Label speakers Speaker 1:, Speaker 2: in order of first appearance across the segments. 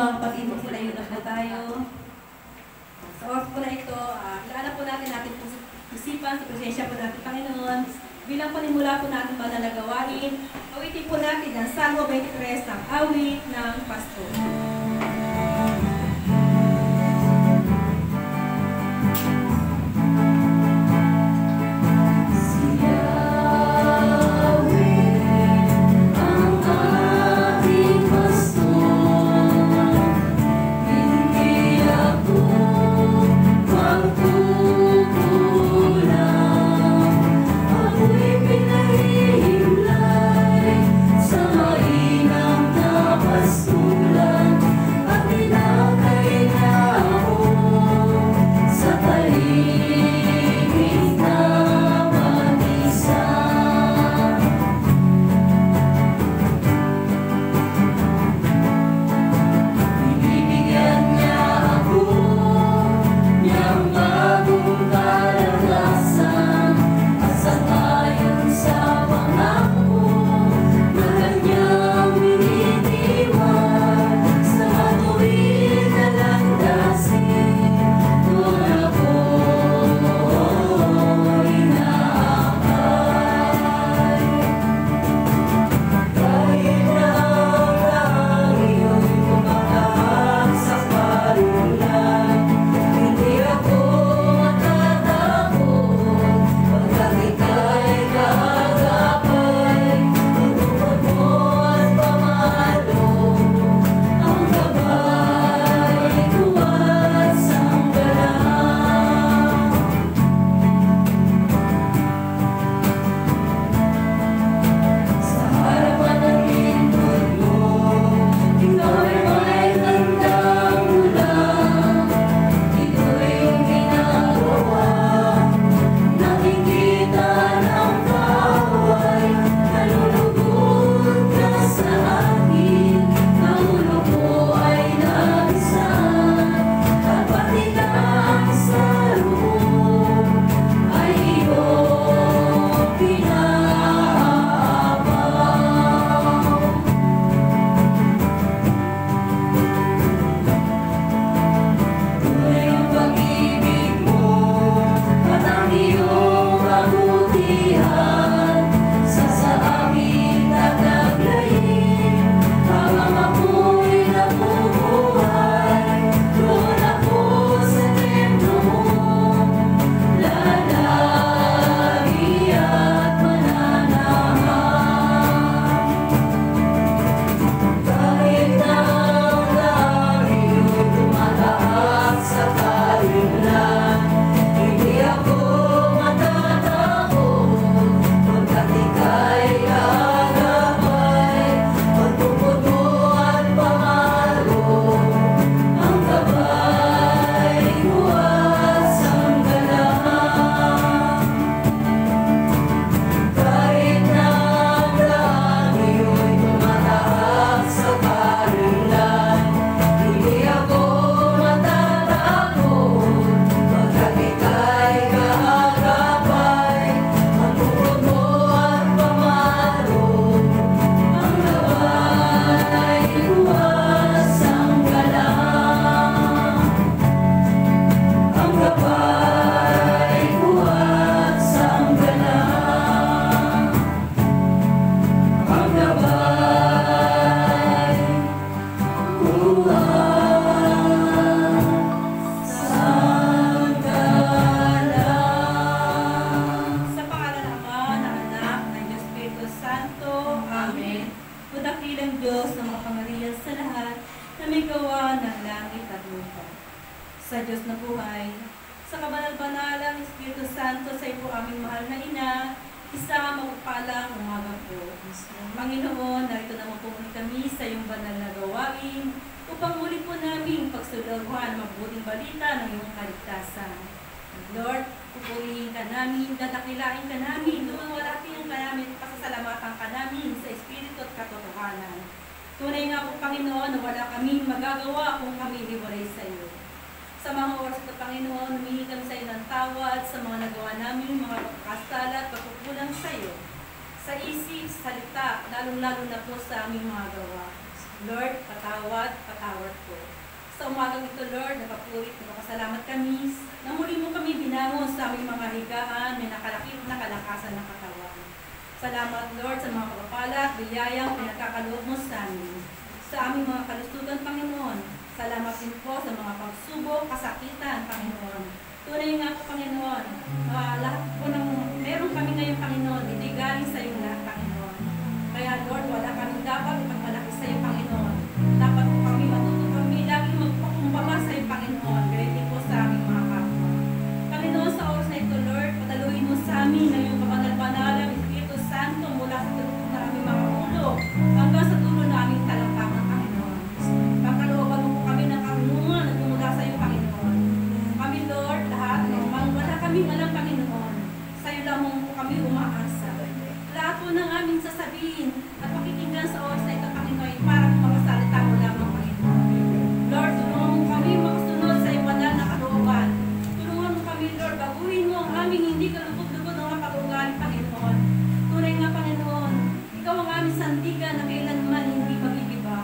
Speaker 1: mga kapatid, magsilayo na po tayo. Sa oras po na ito, ilaala po natin isipan sa presensya po natin, Panginoon. Bilang panimula po natin mananagawain, awitin po natin ang Salmo 23 ng awit ng Pasko. Tunay nga po, Panginoon, na wala kaming magagawa kung kami liwalay sa iyo. Sa mga oras na, Panginoon, humingi kami sa iyo ng tawad sa mga nagawa namin, mga pagkakasala at pagkukulang sa iyo. Sa isip, sa salita, lalong-lalo na po sa aming mga gawa. Lord, patawad po. Sa umagang ito, Lord, nakapurit, nakasalamat kami na muli mo kami binangon sa aming mga higaan, may nakalakip na kalakasan ng katawan. Salamat, Lord, sa mga kapapala at biyayang pinagkakaloob mo sa amin. Sa aming mga kalusugan, Panginoon. Salamat din po sa mga pagsubok, kasakitan, Panginoon. Tunay nga po, Panginoon, lahat po ng meron kami ngayon, Panginoon, hindi galing sa iyo lahat, Panginoon. Kaya, Lord, wala kami dapat ipagmalaki sa iyo, Panginoon. Dapat po kami matuto kami, laging magpakumbaba sa iyo, Panginoon. Gaya din po sa aming mga kapwa. Panginoon, sa oras na ito, Lord, padaluin mo sa amin na yung kabanal-banalan, Espiritu Santo, mula sa tulog na aming mga ulo, hanggang sa dulo na aming talampakan, Panginoon. Pagkalooban mo po kami ng karunungan at mula sa iyo, Panginoon. Kami, Lord, lahat, wala kaming alam, Panginoon. Sa iyo lamang po kami umaasa. Lahat po ng aming sasabihin at pakikinggan sa oras na ito, Panginoon, para mga salita mo lamang, Panginoon. Lord, tulungan mo kami makasunod sa iyong banal na kalooban. Tulungan mo kami, Lord, baguhin mo ang aming hindi kalugod-lugod ng mga pag-ugali, Panginoon. Tunay nga, Panginoon, ikaw ang aming sandigan na kailanman hindi magigiba.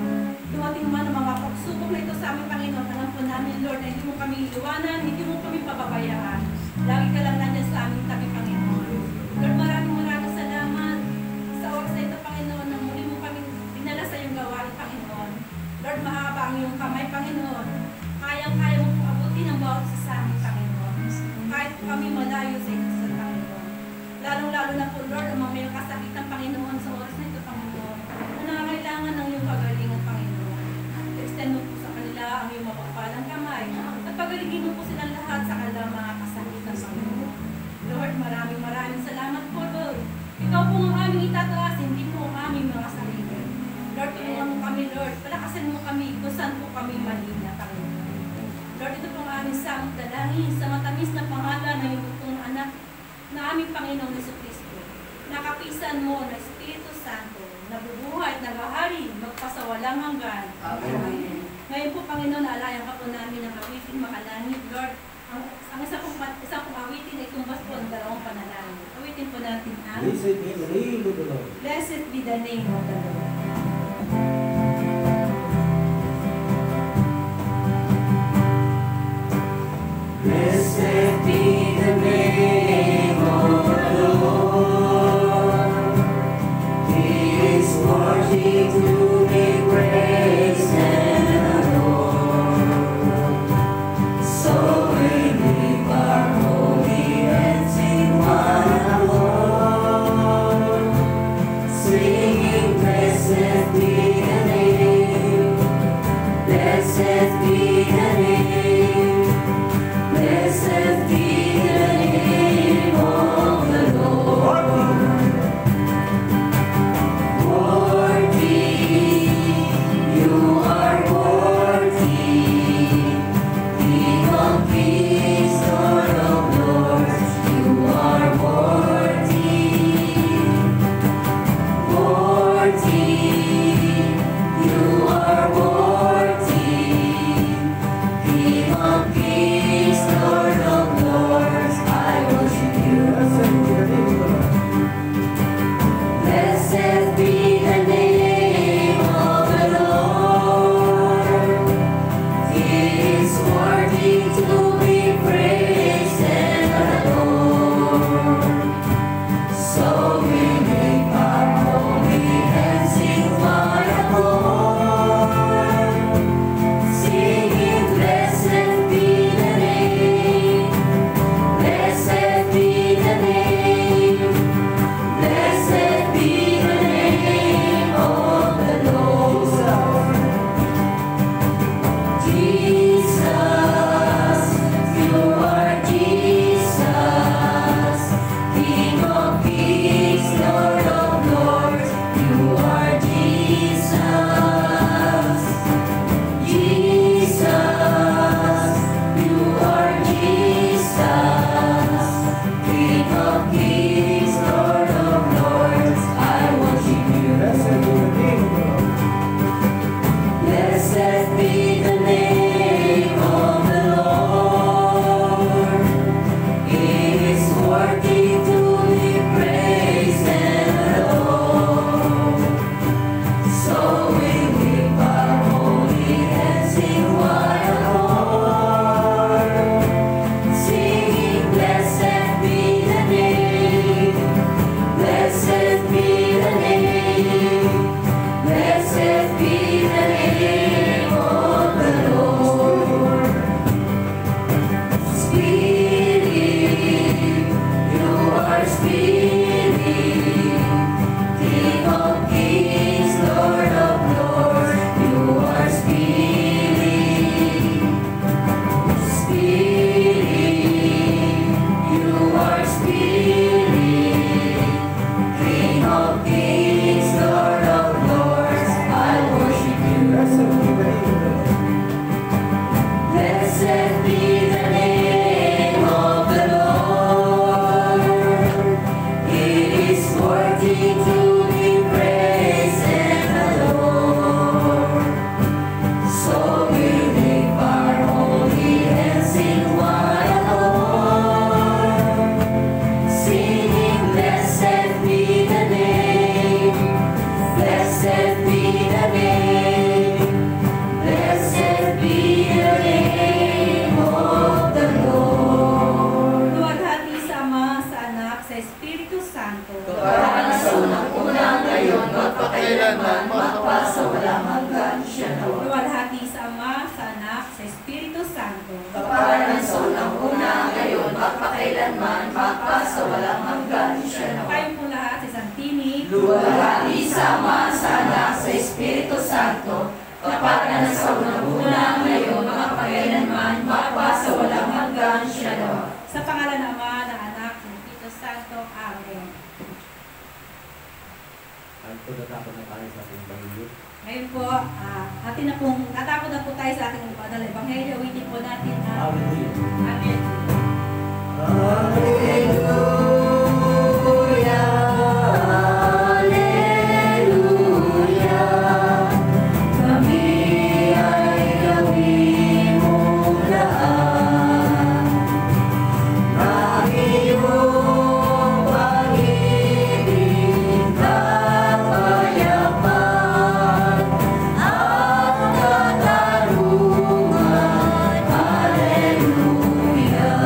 Speaker 1: Dumating man ang mga pagsubok na ito sa aming, Panginoon, alam po namin, Lord, na hindi mo kami iwanan, hindi mo kami pababayaan. Lagi ka lang nandyan sa aming tabi, Panginoon. Lord, maraming salamat sa oras na ito, Panginoon, na muli mo kami dinala sa iyong gawain, Panginoon. Lord, mahaba ang iyong kamay, Panginoon. Kayang-kaya mo pong abutin ang bawat isa sa amin, Panginoon. Kahit po kami malayo sa ito sa Panginoon. Lalong-lalo na po, Lord, ang mga may kasakitan, Panginoon, sa oras na ito, Panginoon, na nangangailangan ng iyong kagalingan, Panginoon. Extend mo po sa kanila ang iyong mapagpalang kamay at pagaligin mo po silang lahat sa kanilang mga kasakitan, Panginoon. Lord, maraming salamat po, Lord. Ikaw po ang aming itataas, hindi po ang aming mga sarili. Lord, tulungan mo kami, Lord. Palakasin mo kami kung saan po kami malina, Panginoon. Lord, ito po ang aming samot dalangin sa matamis na pangalan ng iyong butong anak na aming Panginoong Jesucristo. Nakapisan mo na Espiritu Santo, nabubuhay at nagahari, magpasawalang hanggan. Amen. Ngayon po, Panginoon, naalayan ka po namin ng awitin makalangit, Lord. Ang isa pong awitin ay tumbas po ang dalawang panalangin. Awitin po natin ang
Speaker 2: Blessed be the name of the Lord.
Speaker 1: Blessed be the name of the Lord.
Speaker 3: Blessed be the name of the Lord. He is worthy to be praised and adored. So we lift our holy hands in one accord, singing blessed
Speaker 1: Santo.
Speaker 3: Kaparang sa unang-una ngayon, magpakailanman, magpasawalang hanggan. Siya nawa.
Speaker 1: Luwalhati sa Ama, sa Anak, sa Espiritu Santo.
Speaker 3: Kaparang sa unang-una ngayon, magpakailanman, magpasawalang hanggan. Siya nawa.
Speaker 1: Tayo po lahat sa isang tinig.
Speaker 3: Luwalhati sa Ama, sa Anak, sa Espiritu Santo. Kaparang sa unang-una ngayon, magpakailanman, magpasawalang hanggan. Siya nawa.
Speaker 1: Sa pangalan ng Ama, ng Anak, ng Espiritu Santo. Amen.
Speaker 2: Ang pagkatapos na tayo sa ating Ebanghelyo.
Speaker 1: Ngayon po, atin na pong tatapos na po tayo sa ating banal na Ebanghelyo. Awitin po natin ang
Speaker 2: Hallelujah.
Speaker 1: Amen.
Speaker 3: Hallelujah, hallelujah. Kami ay gawin mong daan na iyong pag-ibig, kapayapaan at katarungan. Hallelujah,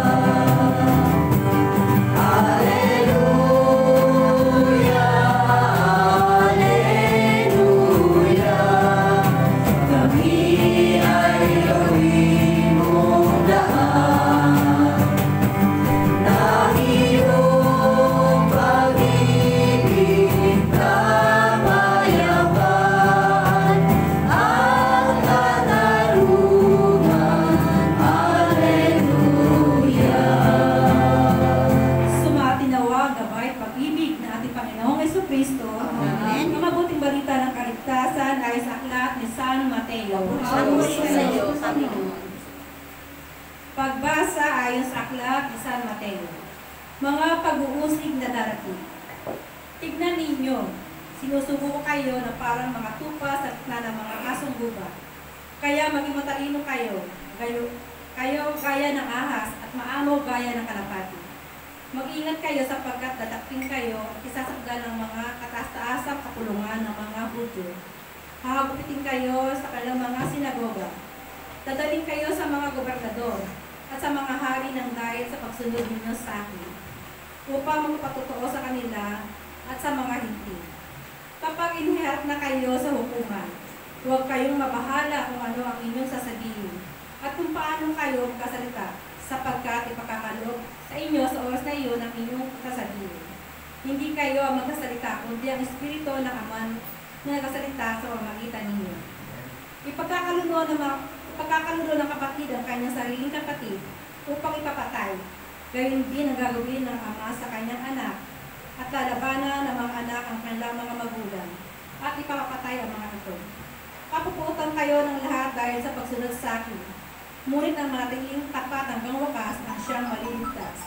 Speaker 3: hallelujah, hallelujah. Kami ay gawin mong daan na iyong pag-ibig, kapayapaan at katarungan. Hallelujah.
Speaker 1: Sumati nawa, gabay, pag-ibig na ating Panginoong Jesucristo.
Speaker 3: Amen.
Speaker 1: Ang mabuting balita ng kaligtasan ay sa aklat ni San Mateo.
Speaker 3: Salamat sa iyo, Panginoon.
Speaker 1: Pagbasa ayon sa aklat ni San Mateo. Mga pag-uusig na darating. Tignan ninyo, sinusubo ko kayo na parang mga tupa sa gitna ng mga asong gubat. Kaya maging matalino kayo, kayo gaya ng ahas at maamo gaya ng kalapati. Mag-ingat kayo sapagkat dadakpin kayo at isasagdan ng mga kataas-taasang kapulungan ng mga Hudyo. Hahagupitin kayo sa kanilang mga sinagoga. Dadaling kayo sa mga gobernador at sa mga hari ng dahil sa pagsunod ninyo sa akin, upang magpatotoo sa kanila at sa mga hindi. Kapag iniharap na kayo sa hukuman, huwag kayong mabahala kung ano ang inyong sasabihin at kung paano kayo magkasalita, sapagkat ipakakalob sa inyo sa oras na iyon ang inyong sasabihin. Hindi kayo ang magkasalita, kundi ang Espiritu ng Ama na nagkasalita sa pamamagitan ninyo. Ipagkakaluno ng kapatid ang kanyang sariling kapatid upang ipapatay. Gayon din ang gagawin ng ama sa kanyang anak, at lalabanan ng mga anak ang kanilang mga magulang, at ipapatay ang mga ito. Papuputan kayo ng lahat dahil sa pagsunod sa akin. Ngunit ang manatiling tapat hanggang wakas ang siyang maliligtas.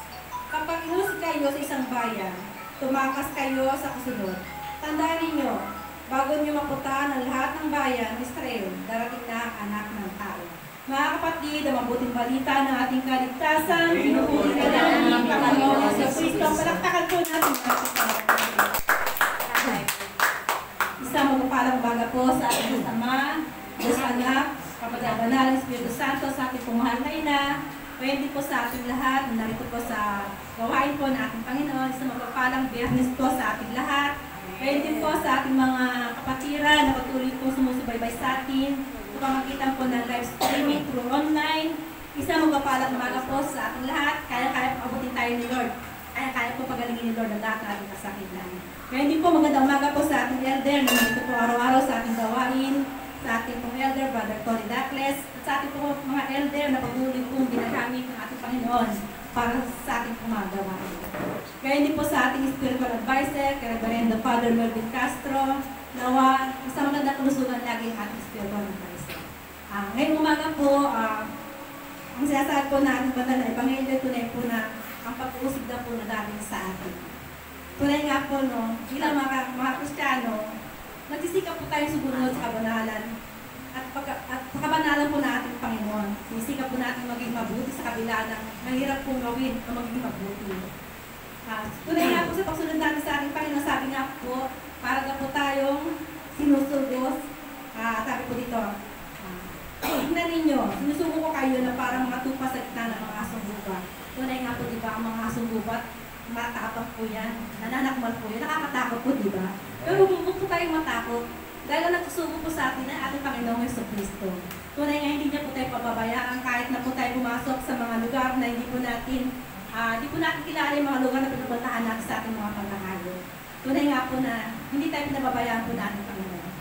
Speaker 1: Kapag inusig kayo sa isang bayan, tumakas kayo sa kasunod. Tandaan ninyo, bago niyo mapuntahan ang lahat ng bayan, Israel, darating na ang anak ng tao. Mga kapatid, ang mabuting balita ng ating kaligtasan, pinupuli ka na ng Panginoon sa Kristo. Palakpakan po natin ang ating isang magpapalang baga po sa ating Ama, Diyos Anak, Kapag-banal ng Espiritu Santo, sa ating pumahal na ina, pwede po sa ating lahat, narito po sa gawain po ng ating Panginoon, sa magpapalang biyernes po sa ating lahat. Pwede po sa ating mga kapatiran na patuloy po sumusubaybay sa atin, sa pamagitan po ng live streaming through online. Isang magpapalang umaga po sa ating lahat, kaya po abutin tayo ni Lord. Kaya po pagalingin ni Lord ang lahat ng ating kasakitan. Kaya hindi po magandang umaga po sa ating elder, na nandito po araw-araw sa ating gawain, sa ating pong elder, Brother Tony Dacles, at sa ating pong mga elder na patuloy pong ginagamit ng ating Panginoon para sa ating pumagawa. Kaya hindi po sa ating spiritual advisor, kay Reverendo Father Melvin Castro, nawa, sa magandang kalusugan lagi ang ating spiritual advisor. Ngayong umaga po, ang sinasabi po na ating banal na Ebanghelyo, tunay po na ang pag-uusig na po na dating sa atin. Tunay nga po, no, bilang mga Kristiyano, nagsisikap po tayo sumunod sa kabanalan at kabanalan po na ating Panginoon. Sisikap po natin maging mabuti sa kabila ng mahirap pong gawin o maging mabuti. Tunay nga po sa pagsunod natin sa ating Panginoon, sabi nga po, para na po tayong sinusugos. Sabi po dito, tingnan ninyo, sinusugo ko kayo na parang mga tupa sa gitna ng mga asong gubat. Tunay nga po, di ba, ang mga asong gubat, matapang po yan. anak man po yun, nakakatakot po, di ba? Pero huwag po tayong matakot. Dahil ang nagsusugo po sa atin ang ating Panginoong Jesucristo. Tunay nga hindi niya po tayo pababayaan kahit na po tayo pumasok sa mga lugar na hindi po natin kilala yung mga lugar na pinupuntahan natin sa ating mga pagkakayo. Tunay nga po na hindi tayo pinababayaan po natin Panginoon.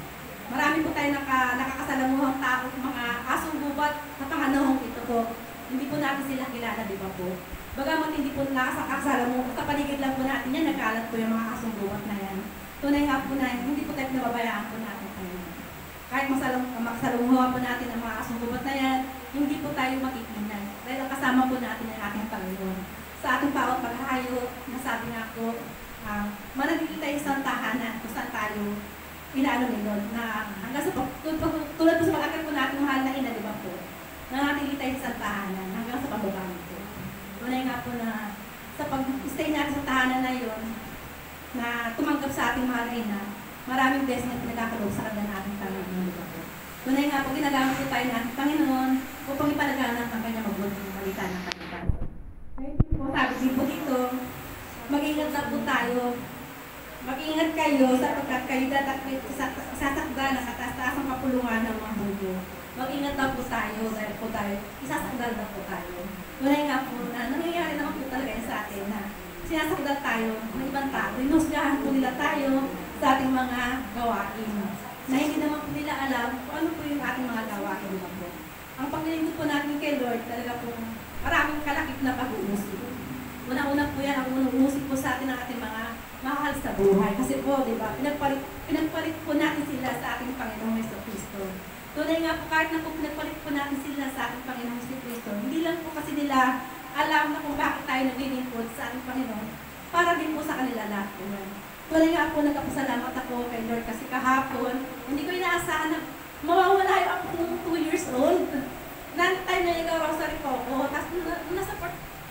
Speaker 1: Marami po tayo nakakasalamuhang tao, mga asong gubat na panganahong ito po. Hindi po natin sila kilala, di ba po? Bagamat hindi po nakakasalamuhang, sa paligid lang po natin yan, nagkalat po yung mga asong gubat na yan. Tunay nga po na hindi po tayo pinababayaan po natin Panginoon. Kahit makasalamuhan po natin ang mga asong gubat na yan, hindi po tayo makikinan. Dahil ang kasama po natin ang ating Panginoon. Sa ating bawat paghahayo, nasabi nga po, manatili tayo sa tahanan kung saan tayo inaano nila na hanggang sa tulad po sa pag-akit po natin mahal na ina, di ba po? Nanatili tayo sa tahanan hanggang sa pagbabangon po. Tunay nga po na sa pag-stay natin sa tahanan na yun, na tumanggap sa ating mahal na ina, maraming blessing na pinagkakaloob sa kanya na ating Panginoon, di ba po? Tunay nga po, ginagamit po tayo ng ating Panginoon upang ipalaganan ang kanya mabuting malita ng kanya. Sabi din po dito, mag-ingat na po tayo. Mag-ingat kayo sapagkat kayo dadakwit sasakda ng kataas-taas ang kapulungan ng mga Hudyo. Mag-ingat na po tayo dahil po tayo, isasakdal na po tayo. Tunay nga po na nangyayari naman po talaga yun sa atin na sinasakdal tayo ng ibang tao. Inusgahan po nila tayo sa ating mga gawain. Na hindi naman po nila alam kung ano po yung ating mga gawain. Diba po? Ang paglilingkod po natin kay Lord talaga po maraming kalakip na pag-uusip. Una-una po yan, ang unang-usip po sa atin ng ating mga mahal sa buhay. Kasi po, di ba, pinagpalit po natin sila sa ating Panginoong Jesucristo. Tunay nga po, kahit na po pinagpalit po natin sila sa ating Panginoong Jesucristo, hindi lang po kasi nila alam na kung bakit tayo naglilingkod sa ating Panginoon, para din po sa kanila lahat po yan. Tunay nga po, nagpapasalamat ako kay Lord kasi kahapon, hindi ko inaasahan na mawawala yung ako ng 2 years old. Nantay na yung rosary po ako, tapos nasa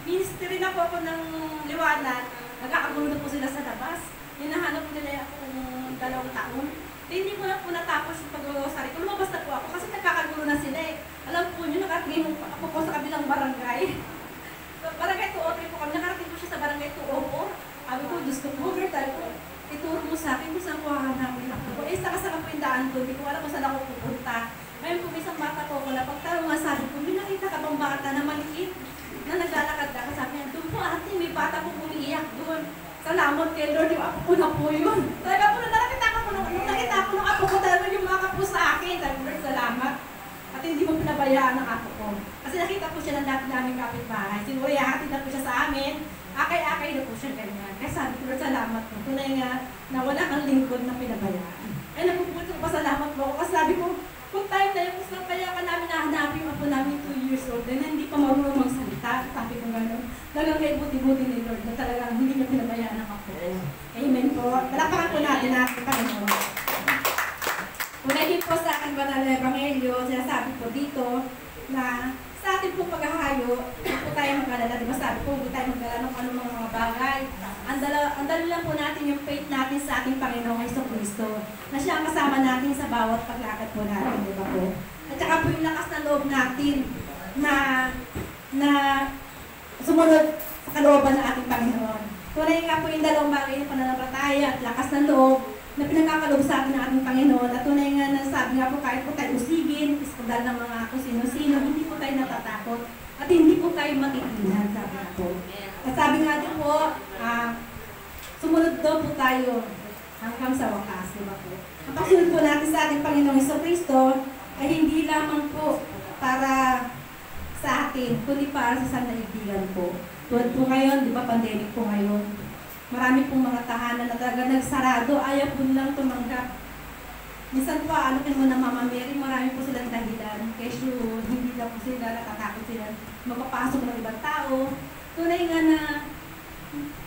Speaker 1: ministry na po ako ng liwanag, nagkakagulo na po sila sa labas. Hinahanap nila ako ng 2 taon. Hindi ko na po natapos yung pag-rosary ko. Lumabas na po ako kasi nagkakagulo na sila eh. Alam po nyo, nakarating ako po sa kabilang barangay. Barangay 203 po kami, nakarating po siya sa barangay 204. Sabi ko, Diyos ko po, tayo po. Ituro mo sa akin kung saan ko hahanapin ako. Eh, saka-saka po yung daan ko, hindi ko alam kung saan ako pupunta. Ngayon po, isang bata ko, wala pagtaro nga sabi ko, may nakita ka bang bata na maliit? Na naglalakad ka, sabi niya, doon po ate, may bata po umiiyak doon. Salamat kay Lord, yung apo ko na po yun. Talaga po, nakita ko nung nakita ko nung apo ko, talaga yung mga po sa akin. Sabi ko, Lord, salamat. At hindi mo pinabayaan ng apo ko. Kasi nakita po siya ng dati naming kapitbahay. Siguro, hatid na po siya sa amin. Akay-akay na po siya ganyan. Kaya sabi ko, Lord, salamat po. Tunay nga na wala kang lingkod na pinabayaan. Ay, napupunto ko pa salamat po ako. Kasi sabi ko, kung time na yung gusto kaya ka namin nahanapin yung apo namin 2 years old, na hindi pa marunong magsalita. Sabi ko gano'n. Talagang kay buti-buti ni Lord na talagang hindi niya pinabayaan ang apo. Amen po. Palakpakan po natin natin Panginoon. Unahin po sa akin banal na Ebanghelyo, sinasabi po dito na sa ating pong paghahayo, huwag po tayo mag-alala. Diba sabi po, huwag tayo mag-alala ng anumang mga bagay. Ang dalo lang po natin yung faith natin sa ating Panginoong Jesucristo na siya ang kasama natin sa bawat paglakad po natin, di ba po? At saka po yung lakas ng loob natin na sumunod sa kalooban ng ating Panginoon. Tunay nga po yung dalawang bagay ng pananampalataya at lakas ng loob na pinagkakaloob sa atin ng ating Panginoon. At tunay nga na sabi nga po, kahit po tayo usigin, iskandal ng mga kung sino-sino, hindi po tayo natatakot at hindi po tayo matitinag, sabi nga po. At sabi nga din po, sumunod daw po tayo hanggang sa wakas, di ba po? Ang pagsunod po natin sa ating Panginoong Jesucristo ay hindi lamang po para sa atin, kundi para sa sanaibigan po. Tulad po ngayon, di ba, pandemic po ngayon. Marami pong mga tahanan na talaga nagsarado, ayaw po nilang tumanggap. Minsan po, anukin mo na Mama Mary, marami po silang dahilan. Kesyo, hindi na po sila, natatakot sila magpapasok ng ibang tao. Tunay nga na,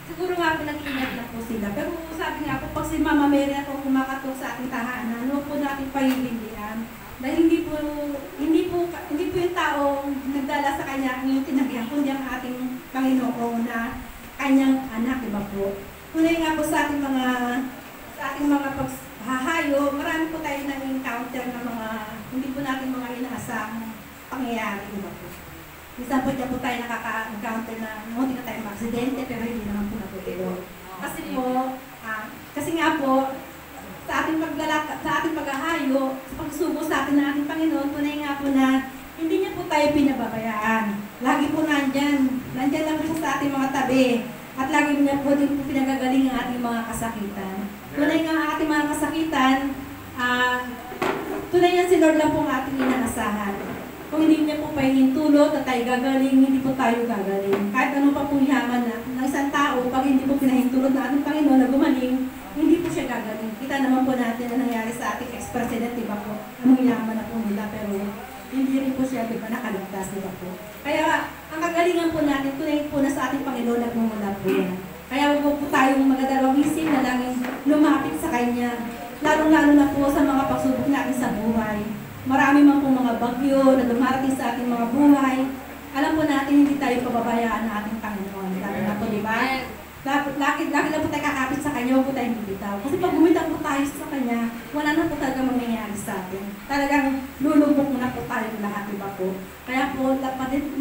Speaker 1: siguro nga po nag-iingat na po sila. Pero sabi nga po, pag si Mama Mary na po kumakatok sa ating tahanan, huwag po natin pahihindihan. Dahil hindi po yung tao nagdala sa kanya ang yung tinagyan, kundi ang ating Panginoon na kanyang anak, diba po? Tunay nga po sa ating mga paghahayo, marami po tayo nang-encounter na mga, hindi po natin mga inaasang pangyayari, diba po? Minsan po dyan po tayo nakaka-encounter na hindi na tayo mag-aksidente, pero hindi naman po natutuloy. Kasi po, kasi nga po, sa ating paghahayo, sa pagsubo sa atin ng ating Panginoon, tunay nga po na hindi niya po tayo pinababayaan. Lagi po nandyan lang po sa ating mga tabi. At lagi niya po din po pinagagaling ang ating mga kasakitan. Tunay nga ang ating mga kasakitan, tunay nga si Lord lang po ang ating inaasahan. Kung hindi niya po pahihintulot at tayo gagaling, hindi po tayo gagaling. Kahit anong pa pong yaman ng isang tao, pag hindi po pinahintulot na ating Panginoon na gumaling, hindi po siya gagaling. Kita naman po natin na nangyari sa ating ex-president, diba po? Anong yaman na po nila, pero hindi rin po siya, diba, nakaligtas, diba po? Kaya, ang kagalingan po natin, tunay po na sa ating Panginoon nagmumula po yan. Kaya huwag po tayong magdadalawang isip na laging lumapit sa Kanya. Lalong-lalo na po sa mga pagsubok natin sa buhay. Marami man po mga bagyo na dumarating sa ating mga buhay. Alam po natin, hindi tayo pababayaan ng ating Panginoon. Lalo na po, diba? Lagi na po tayo kakapit sa Kanya, huwag po tayong bibitaw. Kasi pag bumitaw po tayo sa Kanya, wala na po talaga mangyayari sa atin. Talagang lulubog na po tayo lahat, diba po? Kaya po,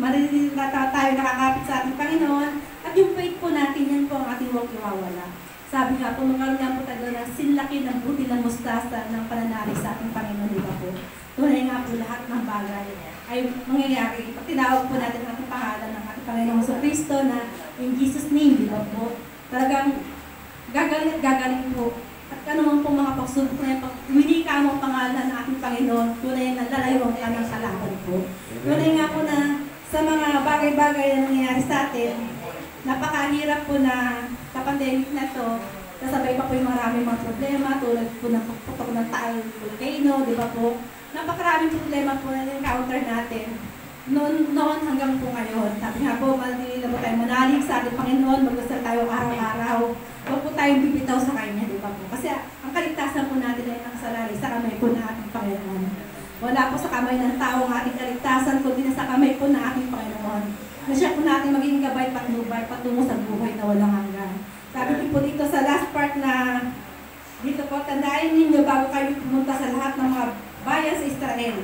Speaker 1: marilita tayo nakakapit sa ating Panginoon. At yung faith po natin, yan po ang ating huwag iwawala. Sabi nga po, magkaroon po tayo ng sinlaki ng buti ng mustasa ng pananalig sa ating Panginoon, diba po? Tunay nga po lahat ng bagay ay mangyayari. Pag tinawag po natin ang ating pangalan ng ating Panginoon sa Kristo na in Jesus' name, di ba po? Talagang gagaling at gagaling po. At ano po mga pagsubok na pag hindi ka mo ang pangalan ng ating Panginoon, tunay na lalayuan ka ng kalaban po. Tunay nga po na sa mga bagay-bagay na nangyayari sa atin, napakahirap po na sa pandemic na to, kasabay pa po yung maraming mga problema, tulad po ng pagputok ng taal volcano, di ba po? Napakaraming problema po na encounter natin noon hanggang po ngayon. Sabi nga po, manila po tayo manalig sa ating Panginoon, magdasal tayo araw-araw. Huwag po tayong bibitaw sa Kanya, di ba po? Kasi ang kaligtasan po natin ay nakasalalay sa kamay po ng ating Panginoon. Wala po sa kamay ng tao ang ating kaligtasan, kundi na sa kamay po ng ating Panginoon. Na siya po natin maging gabay patnubay patungo sa buhay na walang hanggan. Sabi po dito sa last part na dito po, tandaan ninyo bago kayo pumunta sa lahat ng mga bayan sa Israel,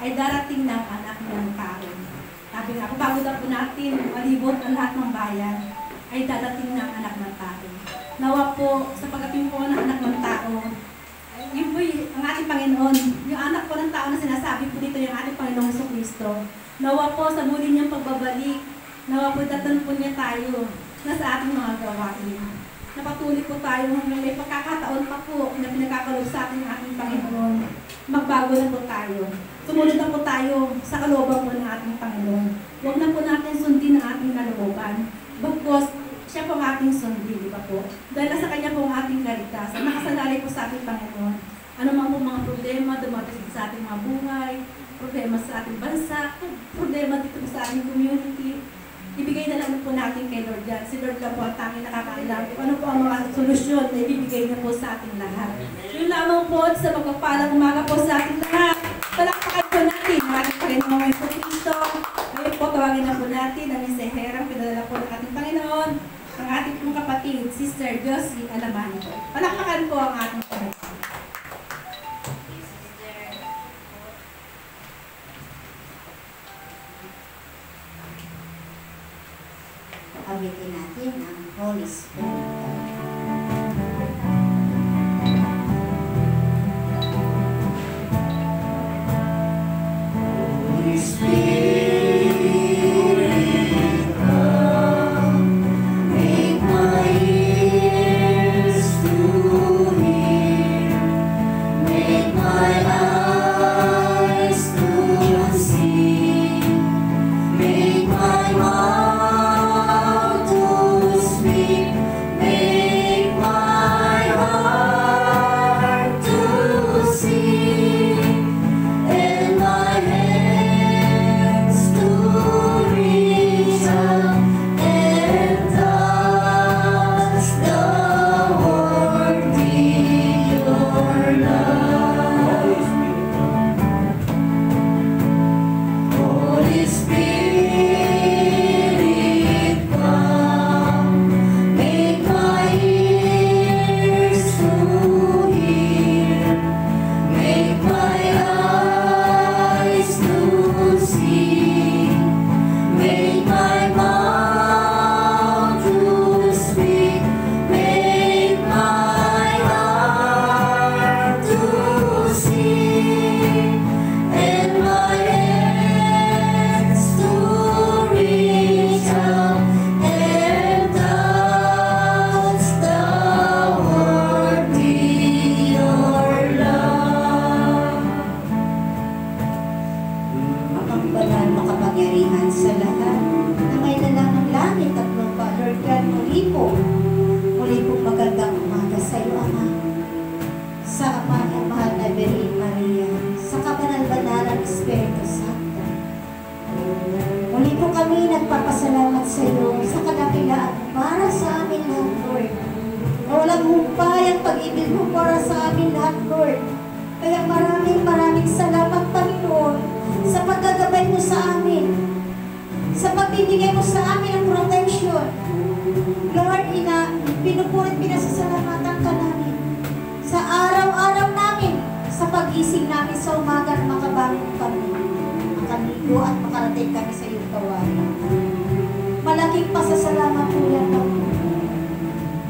Speaker 1: ay darating ng anak ng tao. Sabi nga po, bago na po natin malibot ang lahat ng bayan, ay darating ng anak ng tao. Nawa po, sa pagdating po ng anak ng tao, yun po ang ating Panginoon, yung anak po ng tao na sinasabi po dito, yung ating Panginoong Jesucristo. Nawa po sa muli niyang pagbabalik, nawa po datan po niya tayo na sa ating mga gawain. Napatuloy po tayo hanggang may pagkakataon pa po na pinagkakalob sa ating Panginoon. Magbago na po tayo. Sumunod na po tayo sa kalooban po ng ating Panginoon. Huwag na po natin sundin ang ating kalooban. Bagkos, siya po ang ating sundin, di ba po? Dahil sa Kanya po ang ating kaligtasan. Nakasalalay po sa ating Panginoon. Ano man po mga problema dumating sa ating mga buhay, problema sa ating bansa, problema dito sa ating community, ibigay na lang po natin kay Lord yan. Si Lord lang po ang tanging nakakailang. Ano po ang mga solusyon na ibibigay niya po sa ating lahat. Yun lamang po sa magpapalang umaga po sa ating lahat. Palakpakan po natin ang ating Panginoong Jesucristo. Ngayon po tawagin na po natin ang miseherang pinadala po ng ating Panginoon, ang ating pong kapatid, Sister Josie Alamani po. Palakpakan po ang ating Panginoon.
Speaker 3: Awitin natin ang Holy Spirit. Holy Spirit, come, make my ears to hear, make my eyes to see, make my mouth to speak
Speaker 4: pag-ibig mo para sa amin lahat, Lord. Kaya maraming salamat, Panginoon, sa paggagabay mo sa amin, sa pagbibigay mo sa amin ng protection. Lord, pinupurit, pinasasalamatan ka namin sa araw-araw namin, sa pag-ising namin sa umaga na makabangon kami, makaligo at makarating kami sa iyong gawain. Malaking pasasalamat po yan, Lord.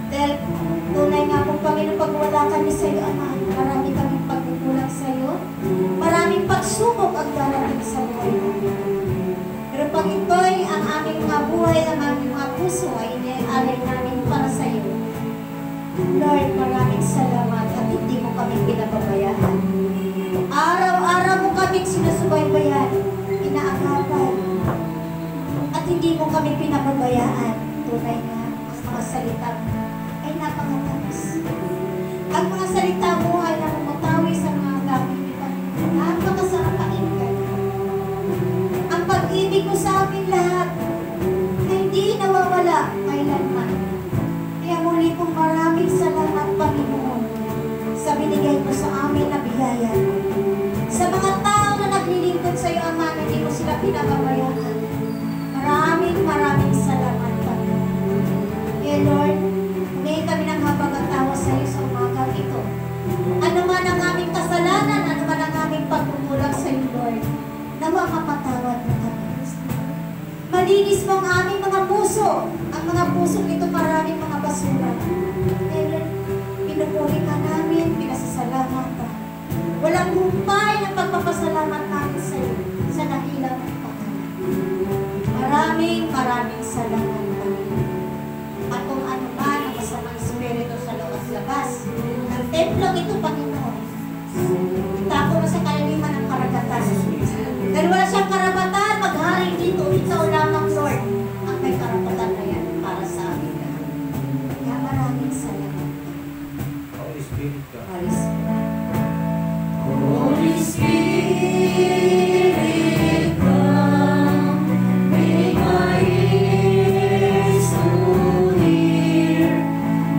Speaker 4: Dahil tunay nga po, Panginoon, pag wala kami sa iyo, Ama, marami kaming pagkukulang sa iyo, maraming pagsubok ang darating sa buhay namin. Pero pag ito'y ang aming mga buhay, ang aming mga puso ay inialay namin para sa iyo, Lord, maraming salamat at hindi mo kami pinababayaan. Araw-araw mo kami sinusubaybayan, inaagapay, at hindi mo kami pinababayaan. Tunay nga, ang mga salita mo ay napakatamis. Ang mga salita mo ay namumutawi sa mga gawin ni Panginoon. Napakasarap pakinggan. Ang pag-ibig mo sa amin lahat na hindi nawawala kailanman. Kaya muli pong maraming salamat, Panginoon, sa binigay mo sa amin na biyaya. Sa mga tao na naglilingkod sa iyo, Ama, na hindi mo sila pinababayaan. Maraming salamat, Panginoon. Kaya Lord, humingi kami ng habag-atawa sa iyo sa umagang ito. Ano man ang aming kasalanan, ano man ang aming pagkukulang sa iyo, Lord, nawa mapatawad mo kami. Malinis mo ang aming mga puso. Ang mga puso nito maraming mga basura. Kaya Lord, pinupuri ka namin, pinasasalamatan. Walang humpay ng pagpapasalamat namin sa iyo sa dahilan ng Maraming salamat, Panginoon. At kung ano man ang masamang espiritu sa labas ng templong ito, Panginoon, itapo na sa kalaliman ng karagatan. Dahil wala siyang karapatan maghari dito, ikaw lamang, Lord, ang may karapatan na yan para sa amin. Kaya maraming salamat.
Speaker 2: Holy Spirit ka.
Speaker 4: Holy Spirit.
Speaker 3: Holy Spirit, come, make my ears to hear,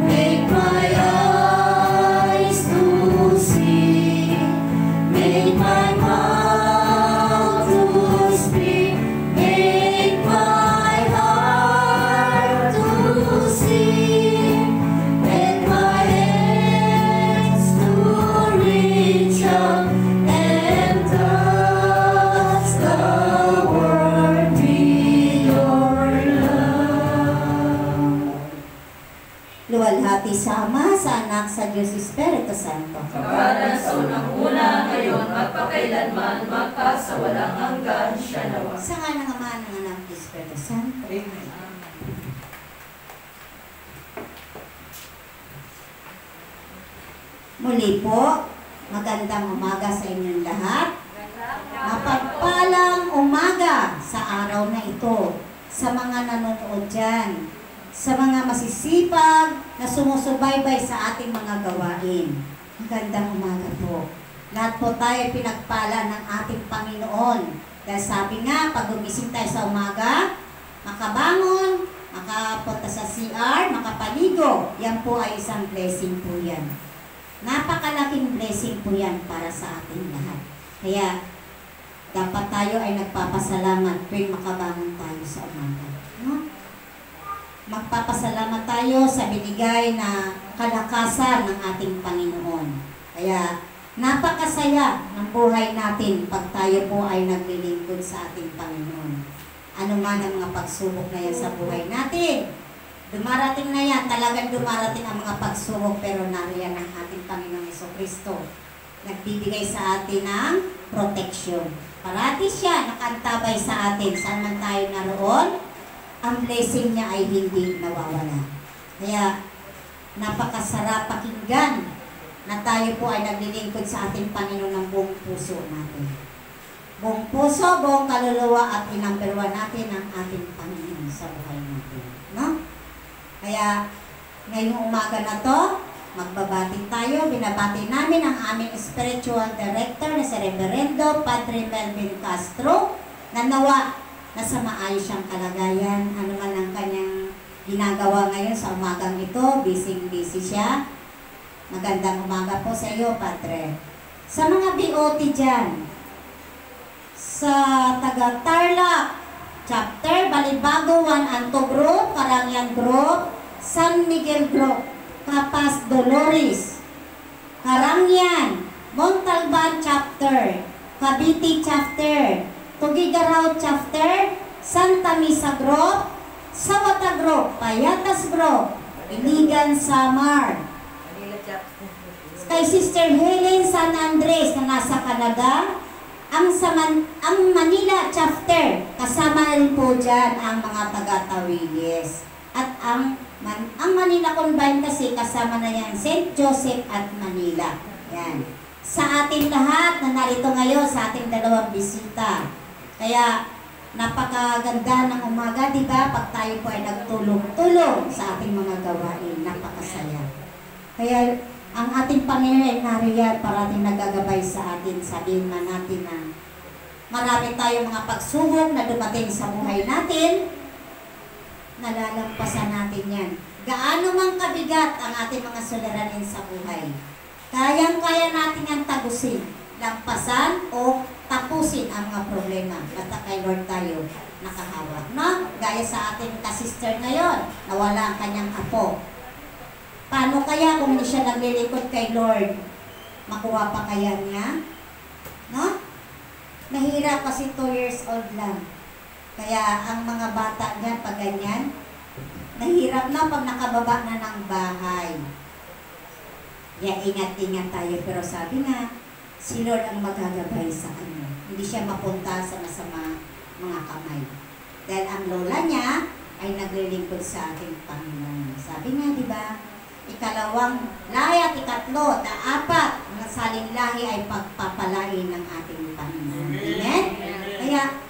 Speaker 3: make my eyes to see, make my mouth to speak, make my heart to sing, make my hands to reach out and touch the world with your love.
Speaker 4: Luwalhati sa Ama, sa Anak, sa Diyos Espiritu Santo.
Speaker 3: Kapalan sa unang-una, ngayon, magpakailanman, magpasawalang hanggan, siya nawa.
Speaker 4: Sa nga ng Ama, ng Anak, ng Espiritu Santo. Muli po, magandang umaga sa inyong lahat. Mapagpalang umaga sa araw na ito sa mga nanonood dyan, sa mga masisipag na sumusubaybay sa ating mga gawain. Magandang umaga po. Lahat po tayo pinagpala ng ating Panginoon. Dahil sabi nga, pag gumising tayo sa umaga, makabangon, makapunta sa CR, makapaligo, yan po ay isang blessing po yan. Napakalaking blessing po yan para sa ating lahat. Kaya, dapat tayo ay nagpapasalamat tuwing makabangon tayo sa umaga. No? Magpapasalamat tayo sa binigay na kalakasan ng ating Panginoon. Kaya, napakasaya ng buhay natin pag tayo po ay naglilingkod sa ating Panginoon. Ano man ang mga pagsubok na yan sa buhay natin. Dumarating na yan, talagang dumarating ang mga pagsubok, pero nariyan ang ating Panginoong Jesucristo. Nagbibigay sa atin ng protection. Parati siya nakantabay sa atin, saan man tayo naroon, ang blessing niya ay hindi nawawala. Kaya, napakasarap pakinggan na tayo po ay naglilingkod sa ating Panginoon ng buong puso natin. Buong puso, buong kaluluwa at inamberwa natin ang ating Panginoon sa buhay natin. No? Kaya, ngayong umaga na to, magbabati tayo. Binabati namin ang aming spiritual director na si Reverendo Padre Melvin Castro, na nawa nasa maayos siyang kalagayan. Ano man ang kanyang ginagawa ngayon sa umagang ito, busy siya. Magandang umaga po sa iyo, Padre. Sa mga BOT dyan, sa taga Tarlac, Chapter, Balibago, 1 Anto Group, Karangyan Group, San Miguel Group, Capas Dolores, Karangyan, Montalban Chapter, Cavite Chapter, Tugigaraw Chapter, Santa Misa Group, Sawata Group, Payatas Group, Iligan Samar, kay Sister Helen San Andres na nasa Canada, ang Manila Chapter, kasama rin po dyan ang mga taga-Tawilis. At ang Manila Combine kasi kasama na yan, St. Joseph at Manila. Yan. Sa ating lahat na narito ngayon, sa ating dalawang bisita. Kaya napakaganda ng umaga, di ba? Pag tayo po ay nagtulong-tulong sa ating mga gawain, napakasaya. Kaya ang ating Panginoon ay nariyan para din nagagabay sa atin. Sabihin man natin na marami tayong mga pagsubok na dumating sa buhay natin, nalalampasan natin yan. Gaano mang kabigat ang ating mga suliranin sa buhay, kayang-kaya natin ang tagusin, lampasan o tapusin ang mga problema. Basta kay Lord tayo nakahawak. No? Gaya sa ating kasister ngayon, nawala ang kanyang apo. Paano kaya kung hindi siya naglilikod kay Lord? Makuha pa kaya niya? No? Nahirap kasi 2 years old lang. Kaya ang mga bata niyan, pag ganyan, nahirap na pag nakababa na ng bahay. Kaya ingat-ingat tayo. Pero sabi nga, si Lord ang magagabay sa kanya. Hindi siya mapunta sa masama mga kamay. Dahil ang lola niya ay naglilingkod sa ating Panginoon. Sabi nga, di ba? Ikalawang lahi at ikatlo na 4 na saling lahi ay pagpapalain ng ating Panginoon. Amen? Kaya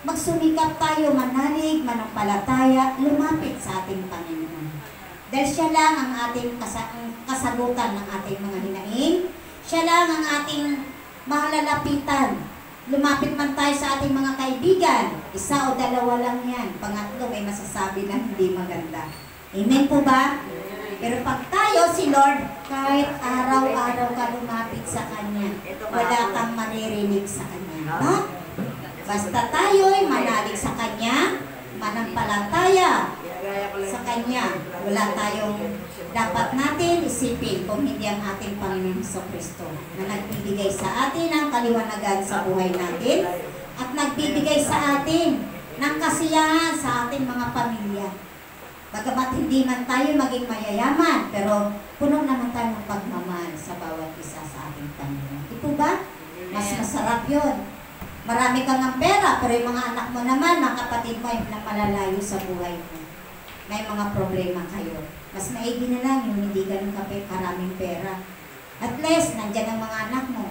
Speaker 4: magsumikap tayo, manalig, manampalataya, lumapit sa ating Panginoon. Dahil siya lang ang ating kasagutan ng ating mga hinaing. Siya lang ang ating mahalalapitan. Lumapit man tayo sa ating mga kaibigan. 1 o 2 lang yan. Pangatlo, may masasabi na hindi maganda. Amen po ba? Pero pag tayo, si Lord, kahit araw-araw ka lumapit sa Kanya, wala kang maririnig sa Kanya. No? Basta tayo ay manalig sa Kanya, manampalataya sa Kanya, wala tayong dapat natin isipin kung hindi ang ating Panginoon Jesucristo na nagbibigay sa atin ng kaliwanagan sa buhay natin at nagbibigay sa atin ng kasiyahan sa ating mga pamilya. Bagamat hindi man tayo maging mayayaman, pero puno naman tayo ng pagmamahal sa bawat isa sa ating Panginoon. Ito ba? Mas masarap yun. Marami kang ng pera, pero yung mga anak mo naman, mga kapatid mo, ay malalayo sa buhay mo. May mga problema kayo. Mas maigi na lang yung hindi ganun karaming pera. At least, nandyan ang mga anak mo.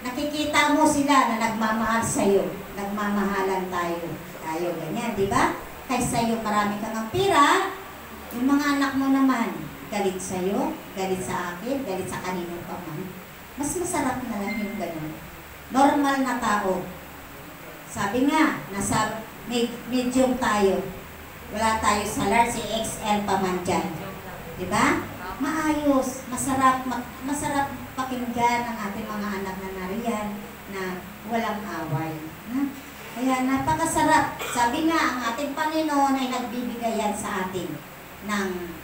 Speaker 4: Nakikita mo sila na nagmamahal sa'yo. Nagmamahalan tayo. Tayo, ganyan, di ba? Kaysa yung marami kang ng pera, yung mga anak mo naman, galit sa'yo, galit sa akin, galit sa kanino pa man. Mas masarap na lang yung ganun. Normal na tao. Sabi nga, nasa medium tayo. Wala tayo sa large, si XL pa man dyan. Diba? Maayos, masarap pakinggan ang ating mga anak na nariyan na walang away. Kaya napakasarap. Sabi nga, ang ating Panginoon ay nagbibigay yan sa atin ng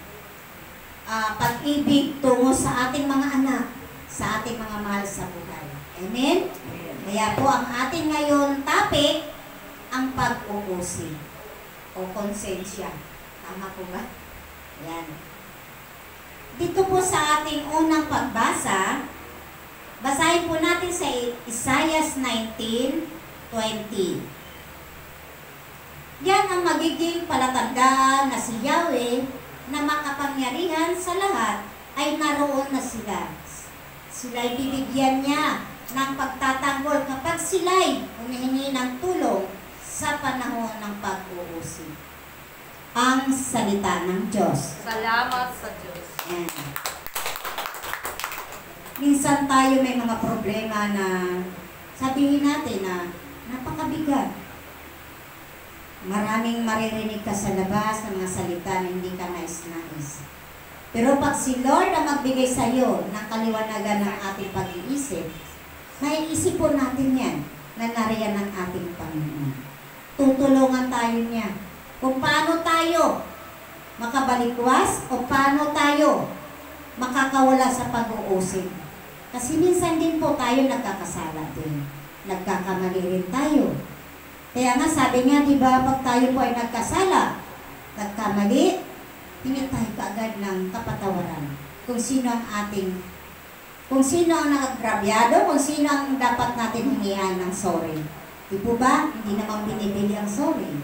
Speaker 4: pag-ibig tungo sa ating mga anak, sa ating mga mahal sa buhay. Amen? Kaya po ang ating ngayon topic, ang pag-uusi o konsensya. Tama po ba? Yan. Dito po sa ating unang pagbasa, basahin po natin sa Isaiah 19:20. Yan ang magiging palatandaan na si Yahweh na makapangyarihan sa lahat ay naroon na sila. Sila'y bibigyan niya ng pagtatanggol kapag sila'y humihingi ng tulong sa panahon ng pag-uusi. Ang salita ng Diyos.
Speaker 3: Salamat sa Diyos.
Speaker 4: Yan. Minsan tayo may mga problema na sabihin natin na napakabigat. Maraming maririnig ka sa labas ng mga salita na hindi ka nais-nais. Pero pag si Lord ang magbigay sa iyo ng kaliwanagan ng ating pag-iisip, maiisip po natin yan na nariyan ng ating Panginoon. Tutulungan tayo niya kung paano tayo makabalikwas o paano tayo makakawala sa pag-uusig. Kasi minsan din po tayo nagkakasala din. Nagkakamali rin tayo. Kaya nga sabi nga, di ba, pag tayo po ay nagkasala, nagkamali, hingi tayo kaagad ng kapatawaran. Kung sino ang nagagrabyado, kung sino ang dapat natin hingian ng sorry. Di po ba? Hindi naman binibili ang sorry.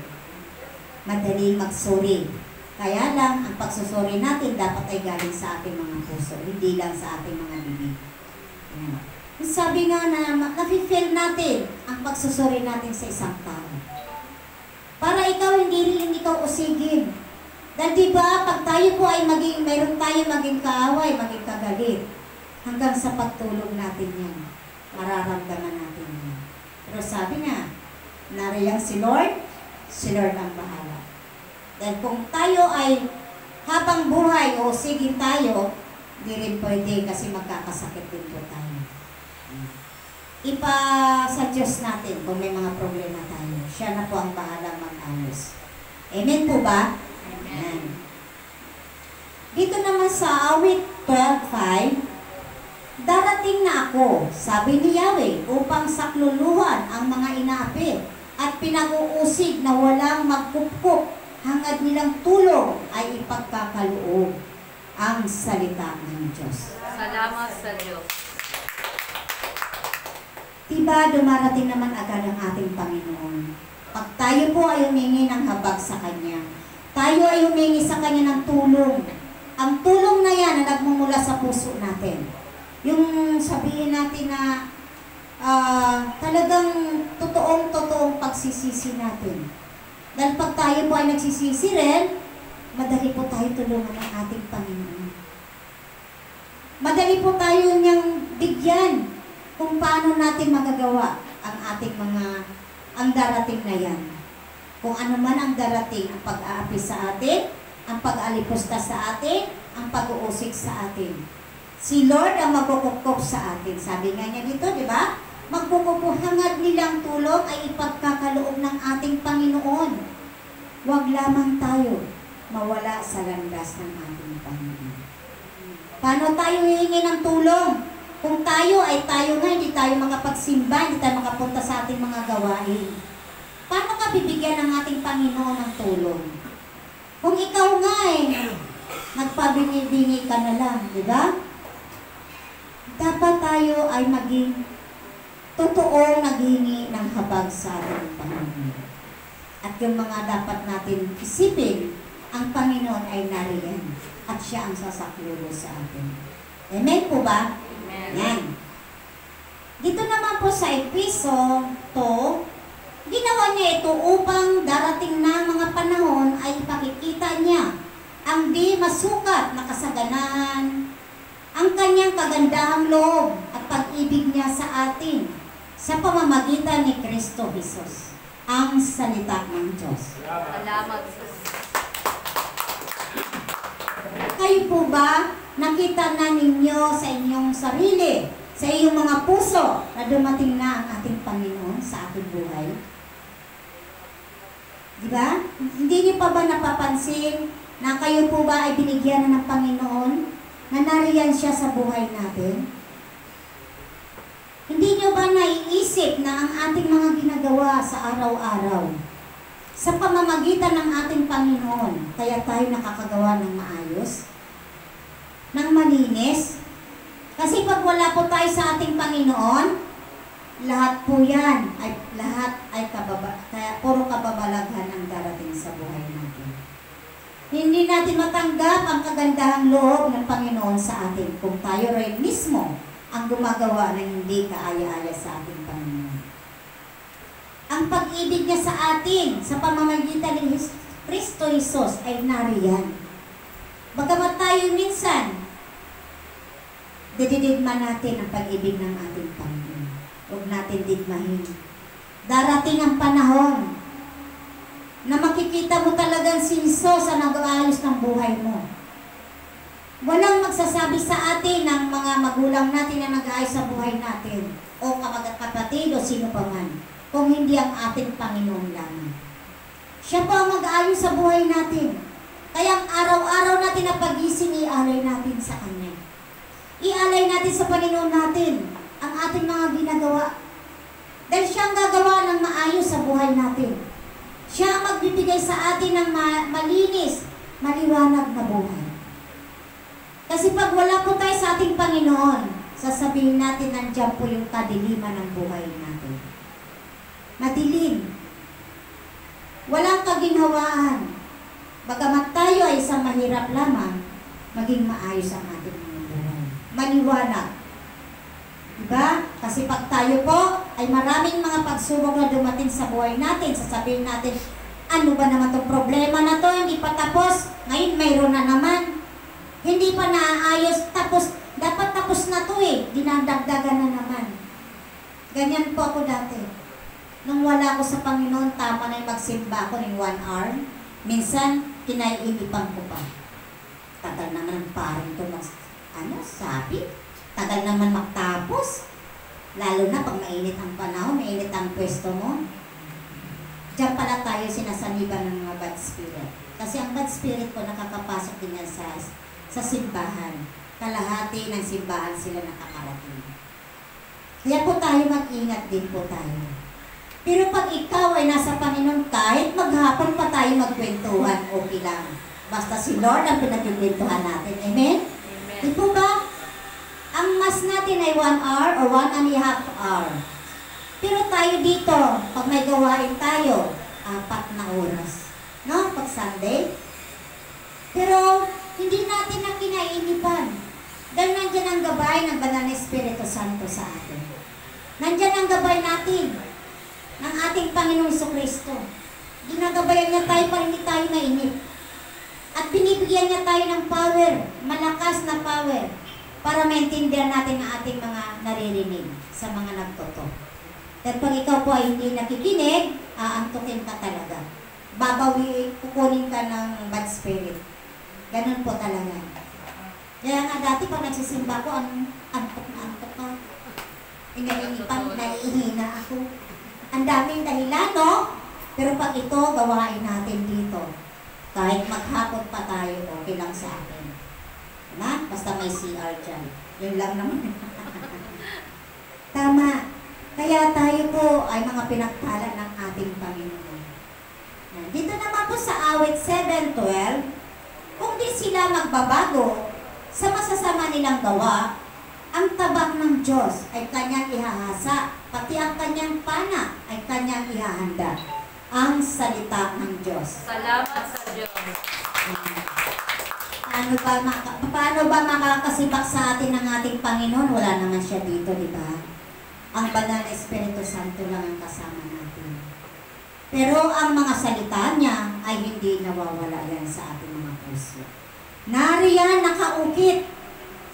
Speaker 4: Madaling mag-sorry. Kaya lang, ang pagsusori natin dapat ay galing sa ating mga puso, hindi lang sa ating mga bibig. Sabi nga na, nafe-feel natin ang pagsusori natin sa isang tao. Para ikaw hindi rin ikaw usigin. Dahil diba, pag tayo po ay mayroon tayo maging kaaway, maging kagalit, hanggang sa pagtulog natin yan, mararamdaman natin yan. Pero sabi nga, nariyang si Lord ang bahala. Dahil kung tayo ay habang buhay o sigin tayo, hindi rin pwede kasi magkakasakit din po tayo. Sa Diyos natin kung may mga problema tayo. Siya na po ang bahala mag-ayos. Amen po ba? Amen. Dito naman sa awit 12:5, darating na ako, sabi ni Yahweh, upang sakluluhan ang mga inaapi at pinag-uusig na walang magkupkup, hangad nilang tulong ay ipagkakaloob ang salita ng Diyos.
Speaker 3: Salamat sa Diyos.
Speaker 4: Diba dumarating naman agad ang ating Panginoon? Pag tayo po ay humingi ng habag sa Kanya, tayo ay humingi sa Kanya ng tulong. Ang tulong na yan na nagmumula sa puso natin. Yung sabihin natin na talagang totoong pagsisisi natin. Dahil pag tayo po ay nagsisisi rin, madali po tayo tulungan ng ating Panginoon. Madali po tayo niyang bigyan kung paano natin magagawa ang darating na yan. Kung ano man ang darating, ang pag-aapi sa atin, ang pag-alipusta sa atin, ang pag-uusig sa atin. Si Lord ang magkukupkop sa atin. Sabi nga niya dito, di ba? Magkukupkop, hangad nilang tulong ay ipagkakaloob ng ating Panginoon. Huwag lamang tayo mawala sa landas ng ating Panginoon. Paano tayo hihingi ng tulong? Kung tayo nga, hindi tayo makapagsimba, hindi tayo makapunta sa ating mga gawain. Paano ka bibigyan ng ating Panginoon ng tulong? Kung ikaw nga nagpabingi-bingi ka na lang, di ba? Dapat tayo ay maging totoong naghingi ng habag sa ating Panginoon. At yung mga dapat natin isipin, ang Panginoon ay nariyan at siya ang sasaklulo sa atin. Amen po ba? Yan. Dito naman po sa Episo 2, ginawa niya ito upang darating na mga panahon ay ipakikita niya ang di masukat na kasaganahan, ang kanyang kagandahang loob at pag-ibig niya sa atin sa pamamagitan ni Kristo Jesus, ang salita ng Diyos.
Speaker 3: Salamat sa Diyos.
Speaker 4: Kayo po ba nakita na ninyo sa inyong sarili, sa iyong mga puso, na dumating na ang ating Panginoon sa ating buhay? Diba? Hindi niyo pa ba napapansin na kayo po ba ay binigyan na ng Panginoon, na nariyan siya sa buhay natin? Hindi niyo ba naiisip na ang ating mga ginagawa sa araw-araw, sa pamamagitan ng ating Panginoon, kaya tayo nakakagawa ng maayos? Ng malinis? Kasi pag wala po tayo sa ating Panginoon, lahat po yan, kaya puro kababalaghan ang darating sa buhay natin. Hindi natin matanggap ang kagandahang loob ng Panginoon sa atin kung tayo rin mismo ang gumagawa ng hindi kaaya-aya sa ating Panginoon. Ang pag-ibig niya sa atin, sa pamamagitan ni Kristo Jesus ay nariyan. Bagamat tayo minsan, didigman natin ang pag-ibig ng ating Panginoon. Huwag natin digmahin. Darating ang panahon na makikita mo talagang si Jesus ang nag-aayos ng buhay mo. Walang magsasabi sa atin ng mga magulang natin na nag-aayos sa buhay natin o kapatid o sino pa man kung hindi ang ating Panginoon lamang. Siya po ang mag-aayos sa buhay natin. Kaya ang araw-araw natin na pag-gising, ialay natin sa Kanya. Ialay natin sa Panginoon natin ang ating mga ginagawa. Dahil siya ang gagawa ng maayos sa buhay natin. Siya ang magbibigay sa atin ng malinis, maliwanag na buhay. Kasi pag wala po tayo sa ating Panginoon, sasabihin natin nandiyan po yung kadiliman ng buhay natin. Madilim. Walang kaginhawaan. Bagamat tayo ay isang mahirap lamang, maging maayos ang ating mga buhay. Maliwanag. Diba? Kasi pag tayo po ay maraming mga pagsubok na dumating sa buhay natin, sasabihin natin, ano ba naman itong problema na to? Hindi pa tapos. Ngayon mayroon na naman. Hindi pa naaayos, tapos, dapat tapos na to eh, dinadagdagan na naman. Ganyan po ako dati. Nung wala ako sa Panginoon, tama na yung magsimba ako ng 1 hour. Minsan, kinaiinipan ko pa. Tagal naman ang parang ito sabi? Tagal naman magtapos. Lalo na pag mainit ang panahon, mainit ang pwesto mo. Diyan pala tayo sinasaniban ng mga bad spirit. Kasi ang bad spirit po nakakapasok din yan sa simbahan. Kalahati ng simbahan sila nakakarating. Kaya po tayo mag-ingat din po tayo. Pero pag ikaw ay nasa Panginoon, kahit maghapon pa tayo magkwentuhan, okay lang. Basta si Lord ang pinagkwentuhan natin. Amen?
Speaker 3: Amen.
Speaker 4: Di po ba? Ang mas natin ay 1 hour or 1.5 hour. Pero tayo dito, pag may gawain tayo, 4 na oras. No? Pag Sunday. Pero, hindi natin na kinainipan. Dahil nandyan ang gabay ng Banal na Espiritu Santo sa atin. Nandyan ang gabay natin ng ating Panginoong Jesucristo. Ginagabayan niya tayo para hindi tayo mainip. At binibigyan niya tayo ng power, malakas na power, para maintindihan natin ang ating mga naririnig sa mga nagtotoo. Dahil pag ikaw po ay hindi nakikinig, aantukin ka talaga. Kukunin ka ng bad spirit. Ganun po talaga. Kaya nga dati pag nagsisimba ko, antok na ka. Inainipan, naihina ako. Ang daming dahilan, no? Pero pag ito, gawain natin dito. Kahit maghapon pa tayo, okay lang sa akin. Diba? Basta may CR dyan. Yun lang naman. Tama. Kaya tayo po ay mga pinagpala ng ating Panginoon. Dito naman po sa awit 7:12, kung di sila magbabago sa masasama nilang gawa, ang tabak ng Diyos ay kanyang ihahasa, pati ang kanyang pana ay kanyang ihahanda. Ang salita ng Diyos.
Speaker 3: Salamat sa Diyos.
Speaker 4: Paano ba makakasibak sa atin ng ating Panginoon? Wala naman siya dito, di ba? Ang Banal na Espiritu Santo lang ang kasama natin. Pero ang mga salita niya ay hindi nawawala yan sa ating mga puso. Nariyan, nakaukit.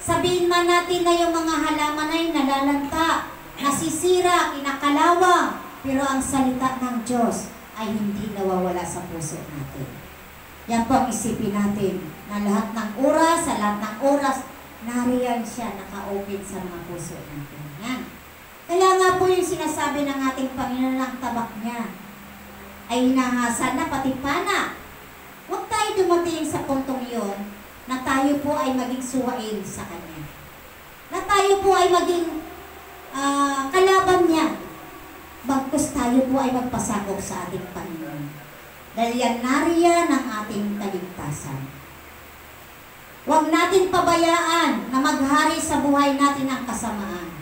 Speaker 4: Sabihin man natin na yung mga halaman ay nalalanta, nasisira, kinakalawang, pero ang salita ng Diyos ay hindi nawawala sa puso natin. Yan po ang isipin natin, na lahat ng oras, sa lahat ng oras, nariyan siya, nakaukit sa mga puso natin. Yan. Kaya nga po yung sinasabi ng ating Panginoon ng tabak niya, ay hinahasan na pati pana. Huwag tayo dumating sa puntong yun, na tayo po ay maging suwain sa Kanya. Na tayo po ay maging kalaban niya. Bagkus tayo po ay magpasakop sa ating Panginoon. Dahil yan nariyan ang ating kaligtasan. Huwag natin pabayaan na maghari sa buhay natin ang kasamaan.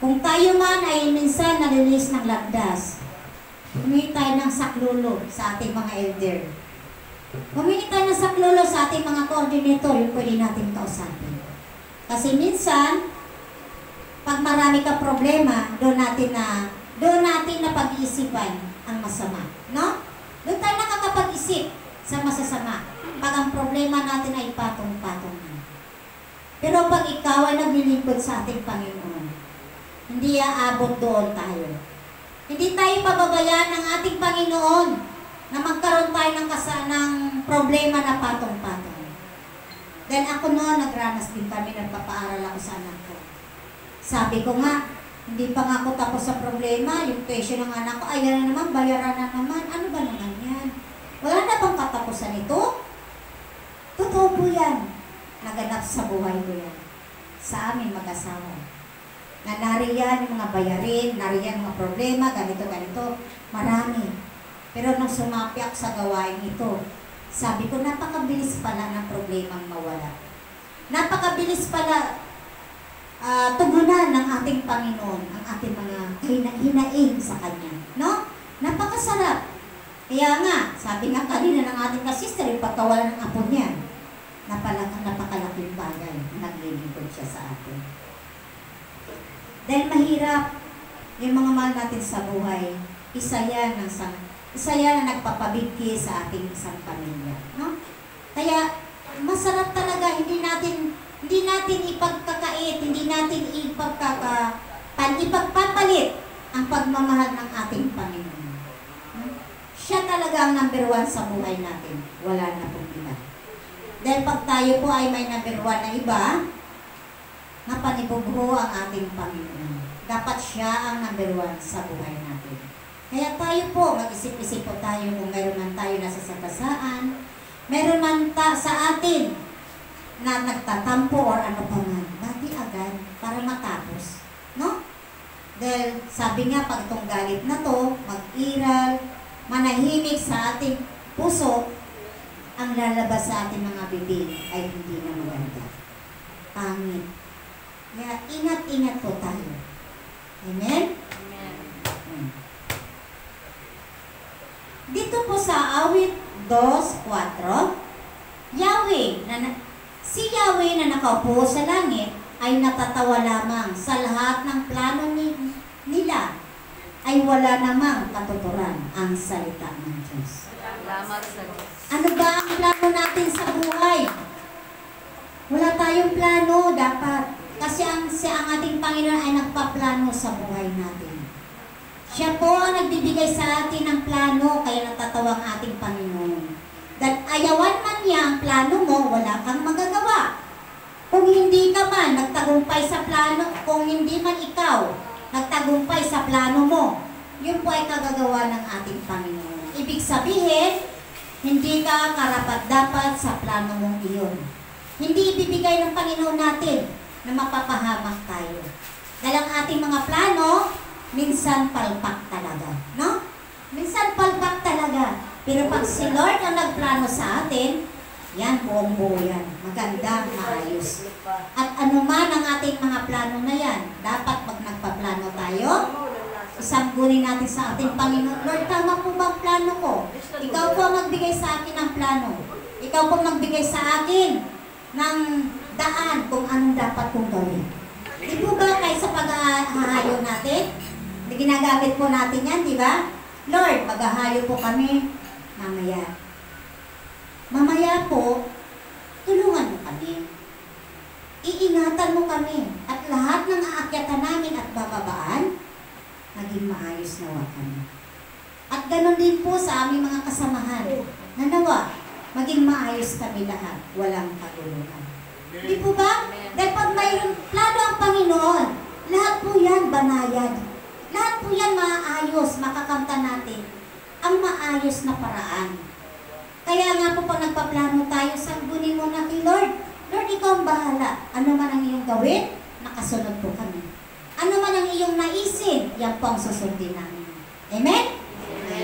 Speaker 4: Kung tayo man ay minsan nalilis ng landas, humingi tayo ng saklolo sa ating mga elder. Humingi tayo ng saklolo sa ating mga coordinator, yung pwede natin kausapin. Kasi minsan, pag marami ka problema, doon natin na pag-iisipan ang masama. No? Doon tayo nakakapag-isip sa masasama. Pag ang problema natin ay patong-patong na. Pero pag ikaw ay naglilingkod sa ating Panginoon, hindi aabot doon tayo. Hindi tayo pababayaan ng ating Panginoon na magkaroon tayo ng problema na patong-patong. Dahil ako noon, nagranas din kami, nagpapaaral ako sa anak ko. Sabi ko nga, hindi pa nga ako tapos sa problema, yung tuition ng anak ko, ayan na naman, bayaran na naman, ano ba naman yan? Wala na bang katapusan ito? Totoo po yan. Naganap sa buhay ko yan. Sa amin mag-asawa. Na nariyan yung mga bayarin, nariyan mga problema, ganito, marami. Pero nung sumapi ako sa gawain ito, sabi ko, napakabilis pala ng problemang mawala. Napakabilis pala tugunan ng ating Panginoon, ang ating mga hinaing sa Kanya. No? Napakasarap. Kaya nga, sabi nga kanina ng ating ka-sister, yung pagkawalan ng apo niya, napakalaking bagay, naglilingkod siya sa atin. Dahil mahirap yung mga mahal natin sa buhay, isa yan na nagpapabigki sa ating isang pamilya. No? Kaya, masarap talaga, hindi natin ipagkakait, hindi natin ipagpapalit ang pagmamahal ng ating Panginoon. Siya talaga ang number 1 sa buhay natin. Wala na pong iba. Dahil pag tayo po ay may number 1 na iba, napanibugho ang ating Panginoon. Dapat siya ang number 1 sa buhay natin. Kaya tayo po, mag-isip-isip po tayo kung meron man tayo nasa sagasaan, meron man sa atin na nagtatampo or ano pa man, bati agad para matapos. No? Dahil sabi nga, pag itong galit na to, mag-iral, manahimik sa ating puso, ang lalabas sa ating mga bibig ay hindi na maganda. Pangit. Kaya ingat-ingat po tayo. Amen?
Speaker 3: Amen.
Speaker 4: Dito po sa awit 2:4, si Yahweh na nakaupo sa langit ay natatawa lamang sa lahat ng plano nila ay wala namang katuturan ang salita ng Diyos.
Speaker 3: Salamat sa Diyos.
Speaker 4: Ano ba ang plano natin sa buhay? Wala tayong plano dapat. Kasi ang ating Panginoon ay nagpaplano sa buhay natin. Siya po ang nagbibigay sa atin ng plano, kaya natatawa ang ating Panginoon. Dahil ayawan man niya ang plano mo, wala kang magagawa. Kung hindi ka man nagtagumpay sa plano, kung hindi man ikaw nagtagumpay sa plano mo, yun po ay kagagawa ng ating Panginoon. Ibig sabihin, hindi ka karapat-dapat sa plano mong iyon. Hindi ibibigay ng Panginoon natin na mapapahamak tayo. Dahil ang ating mga plano, minsan palpak talaga. No? Minsan palpak talaga. Pero pag si Lord ang nagplano sa atin, yan, buong-buo yan. Maganda, maayos. At anuman ang ating mga plano na yan, dapat pag nagpaplano tayo, isanggunin natin sa ating Panginoon, Lord, tama po ba ang plano ko? Ikaw po ang magbigay sa akin ng plano. Ikaw po magbigay sa akin ng daan kung anong dapat kong gawin. Di po ba kayo sa paghahayo natin? Ginagamit po natin yan, di ba? Lord, maghahayo po kami mamaya. Mamaya po, tulungan mo kami. Iingatan mo kami. At lahat ng aakyatan namin at bababaan, naging maayos nawa kami. At ganon din po sa aming mga kasamahan. Nanawa, maging maayos kami lahat. Walang kaguluhan. Di po ba? Dahil pag mayroong plano ang Panginoon, lahat po yan banayad. Lahat po yan maayos, makakamta natin ang maayos na paraan. Kaya nga po pag nagpaplano tayo, sanggunin mo na kay Lord. Lord, ikaw ang bahala. Ano man ang iyong gawin, nakasunod po kami. Ano man ang iyong naisin, yan po ang susundin namin. Amen?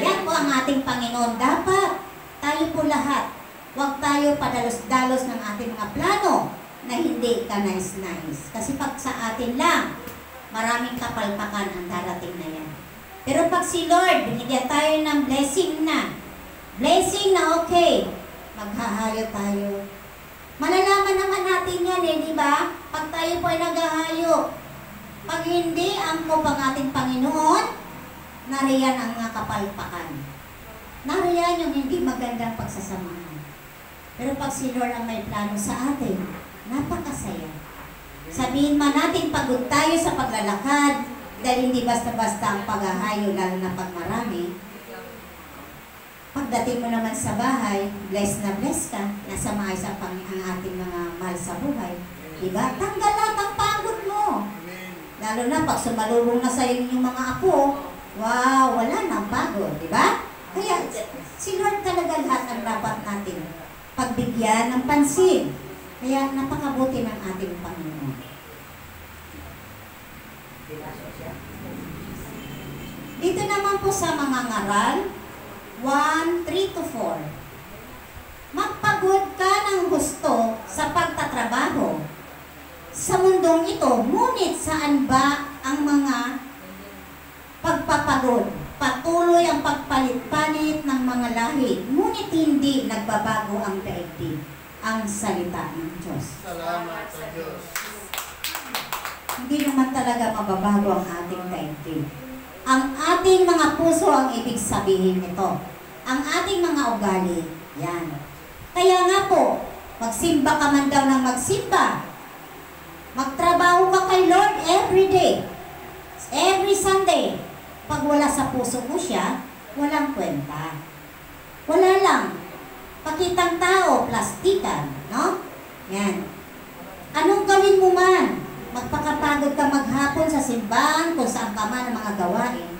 Speaker 4: Yan po ang ating Panginoon. Dapat tayo po lahat, huwag tayo padalos-dalos ng ating mga plano na hindi ka nais-nais. Kasi pag sa atin lang, maraming kapalpakan ang darating na yan. Pero pag si Lord, binigyan tayo ng blessing na okay, maghahayo tayo. Malalaman naman natin yan di ba? Pag tayo po ay naghahayo, pag hindi angkop ang ating Panginoon, nariyan ang mga kapalpakan. Nariyan yung hindi magandang pagsasamahan. Pero pag si Lord ang may plano sa atin, napakasaya. Sabihin man natin pagod tayo sa paglalakad, dahil hindi basta-basta ang paghahayo, lalo na pag marami. Pag pagdating mo naman sa bahay, bless na bless ka, nasa maayos ang ating mga mahal sa buhay. Diba? Tanggal lahat ang pagod mo. Lalo na pag sumalubong na sa inyong mga apo, wow, wala nang pagod. Diba? Kaya si Lord talaga lahat ang dapat natin pagbigyan ng pansin. Kaya napakabuti ng ating Panginoon. Dito naman po sa mga ngaral, 1:3-4. Magpagod ka ng husto sa pagtatrabaho sa mundong ito, ngunit saan ba ang mga pagpapagod? Patuloy ang pagpalit-palit ng mga lahi, ngunit hindi nagbabago ang daigdig, ang salita ng Diyos.
Speaker 3: Salamat sa Diyos.
Speaker 4: Hindi naman talaga mababago ang ating daigdig. Ang ating mga puso ang ibig sabihin nito. Ang ating mga ugali, yan. Kaya nga po, magsimba ka man daw ng magsimba. Magtrabaho ka kay Lord every day, every Sunday. Pag wala sa puso mo siya, walang kwenta. Wala lang. Pakitang tao, plastikan, no? Yan. Anong gawin mo man? Magpakapagod ka maghapon sa simbahan, kung saan ka man ang mga gawain.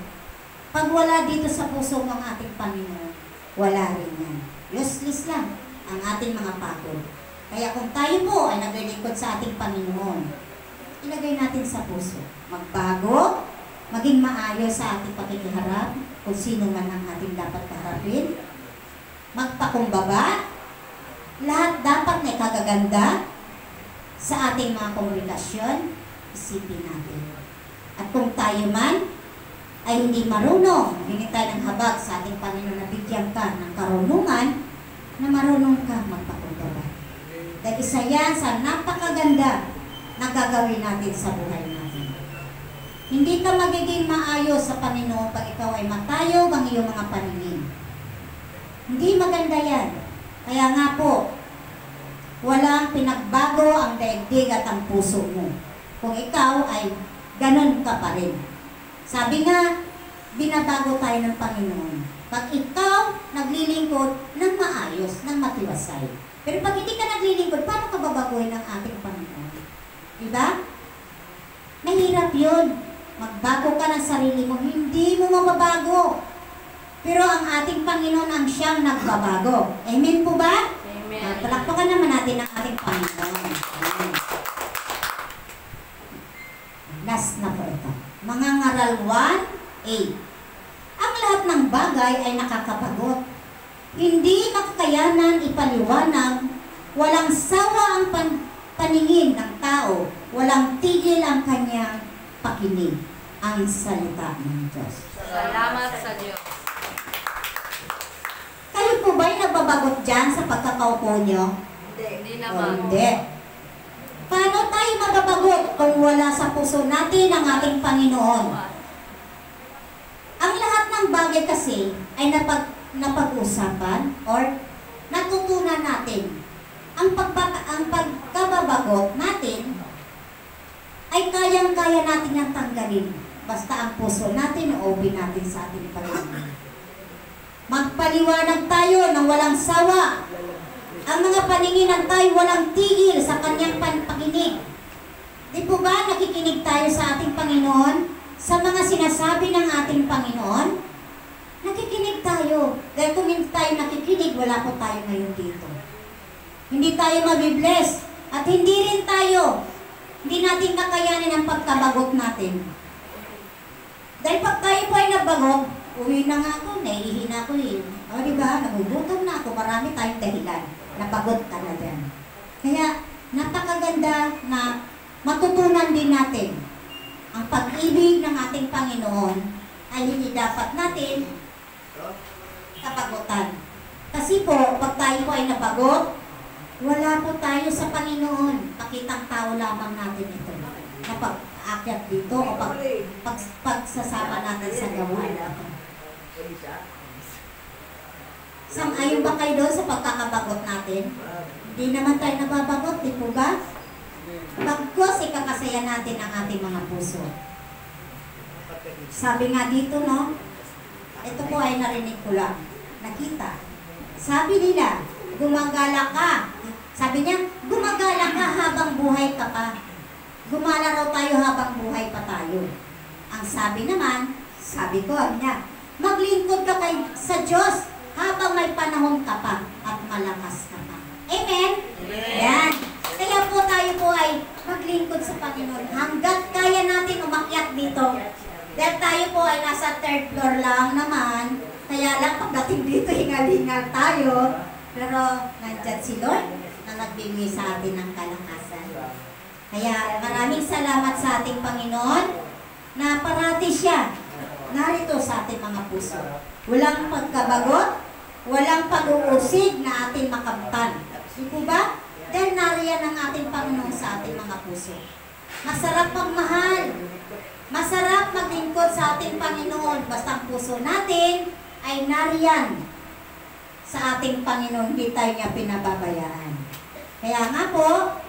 Speaker 4: Pag wala dito sa puso ng ating Panginoon, wala rin yan. Useless lang ang ating mga pagod. Kaya kung tayo po ay naglilingkod sa ating Panginoon, ilagay natin sa puso. Magbago, maging maayos sa ating pakikiharap, kung sino man ang ating dapat kaharapin. Magpakumbaba, lahat dapat may kagaganda sa ating mga komunikasyon, isipin natin. At kung tayo man ay hindi marunong, hindi tayo ng habag sa ating Panginoon na bigyan ka ng karunungan, na marunong ka magpakumbaba. Dahil isa yan sa napakaganda na gagawin natin sa buhay natin. Hindi ka magiging maayos sa Panginoon pag ikaw ay matayog ang iyong mga paningin. Hindi maganda yan. Kaya nga po, walang pinagbago ang daigdig at ang puso mo. Kung ikaw ay ganun ka pa rin. Sabi nga, binabago tayo ng Panginoon. Pag ikaw naglilingkod ng maayos, ng matiwasay. Pero pag hindi ka naglilingkod, paano ka babaguhin ng ating Panginoon? Diba? Mahirap yun. Magbago ka ng sarili mo, hindi mo mababago. Pero ang ating Panginoon ang siyang nagbabago. Amen po ba?
Speaker 3: Amen.
Speaker 4: Palakpakan naman natin ang ating Panginoon. Amen. Last na po ito. Mga ngaral 1:8. Ang lahat ng bagay ay nakakapagod. Hindi makakayanan ipaliwanag, walang sawa ang paningin ng tao, walang tigil ang kanyang pakinig, ang salita ng Diyos.
Speaker 3: Salamat sa Diyos.
Speaker 4: Kayo po ba'y nagbabagot dyan sa pagkakaupo nyo?
Speaker 3: Hindi
Speaker 4: O
Speaker 3: naman.
Speaker 4: hindi. Paano tayo mababagot kung wala sa puso natin ang ating Panginoon? Ang lahat ng bagay kasi ay napag-usapan or natutunan natin. Ang pagkababagot natin ay kayang-kaya natin yung tanggalin. Basta ang puso natin, o-open natin sa ating Panginoon. Magpaliwanag tayo ng walang sawa. Ang mga paninginan tayo walang tigil sa kanyang pakinig. Di po ba nakikinig tayo sa ating Panginoon? Sa mga sinasabi ng ating Panginoon? Nakikinig tayo. Dahil kung hindi tayo nakikinig, wala po tayo ngayon dito. Hindi tayo mabibless. At hindi rin tayo. Hindi natin kakayanin ang pagkabagot natin. Dahil pag tayo po ay nabagot, uwi na nga ako, naiihi na ako eh. O diba, nagugutom na ako, marami tayong dahilan. Nabagot ka na dyan. Kaya, napakaganda na matutunan din natin ang pag-ibig ng ating Panginoon ay hindi dapat natin kapagutan. Kasi po, pag tayo po ay nabagot, wala po tayo sa Panginoon. Pakitang tao lamang natin ito. Na pag-aakyat dito o pagsasama natin sa gawain natin. Sang-ayon ba kayo doon sa pagkakabagot natin? Hindi naman tayo nababagot, di po ba? Pagkos, ikakasaya natin ang ating mga puso. Sabi nga dito, no? Ito po ay narinig ko lang. nakita. Sabi nila, gumagala ka. Sabi niya, gumagala ka habang buhay ka pa. Gumala raw tayo habang buhay pa tayo. Ang sabi naman, sabi ko niya, maglingkod ka sa Diyos habang may panahon ka pa at malakas ka pa. Amen? Yan. Kaya po tayo po ay maglingkod sa Panginoon hanggat kaya natin umakyat dito. Dahil tayo po ay nasa 3rd floor lang naman, kaya lang pagdating dito hingal-hingal tayo. Pero nandyan si Lord na nagbibigay sa atin ng kalakasan. Kaya maraming salamat sa ating Panginoon na parati siya narito sa ating mga puso. Walang pagkabagot, walang pag-uusig na ating makamtan. Di po ba? Dahil nariyan ang ating Panginoon sa ating mga puso. Masarap magmahal. Masarap maglingkod sa ating Panginoon. Basta ang puso natin ay nariyan sa ating Panginoon. Hindi tayo niya pinababayaan. Kaya nga po,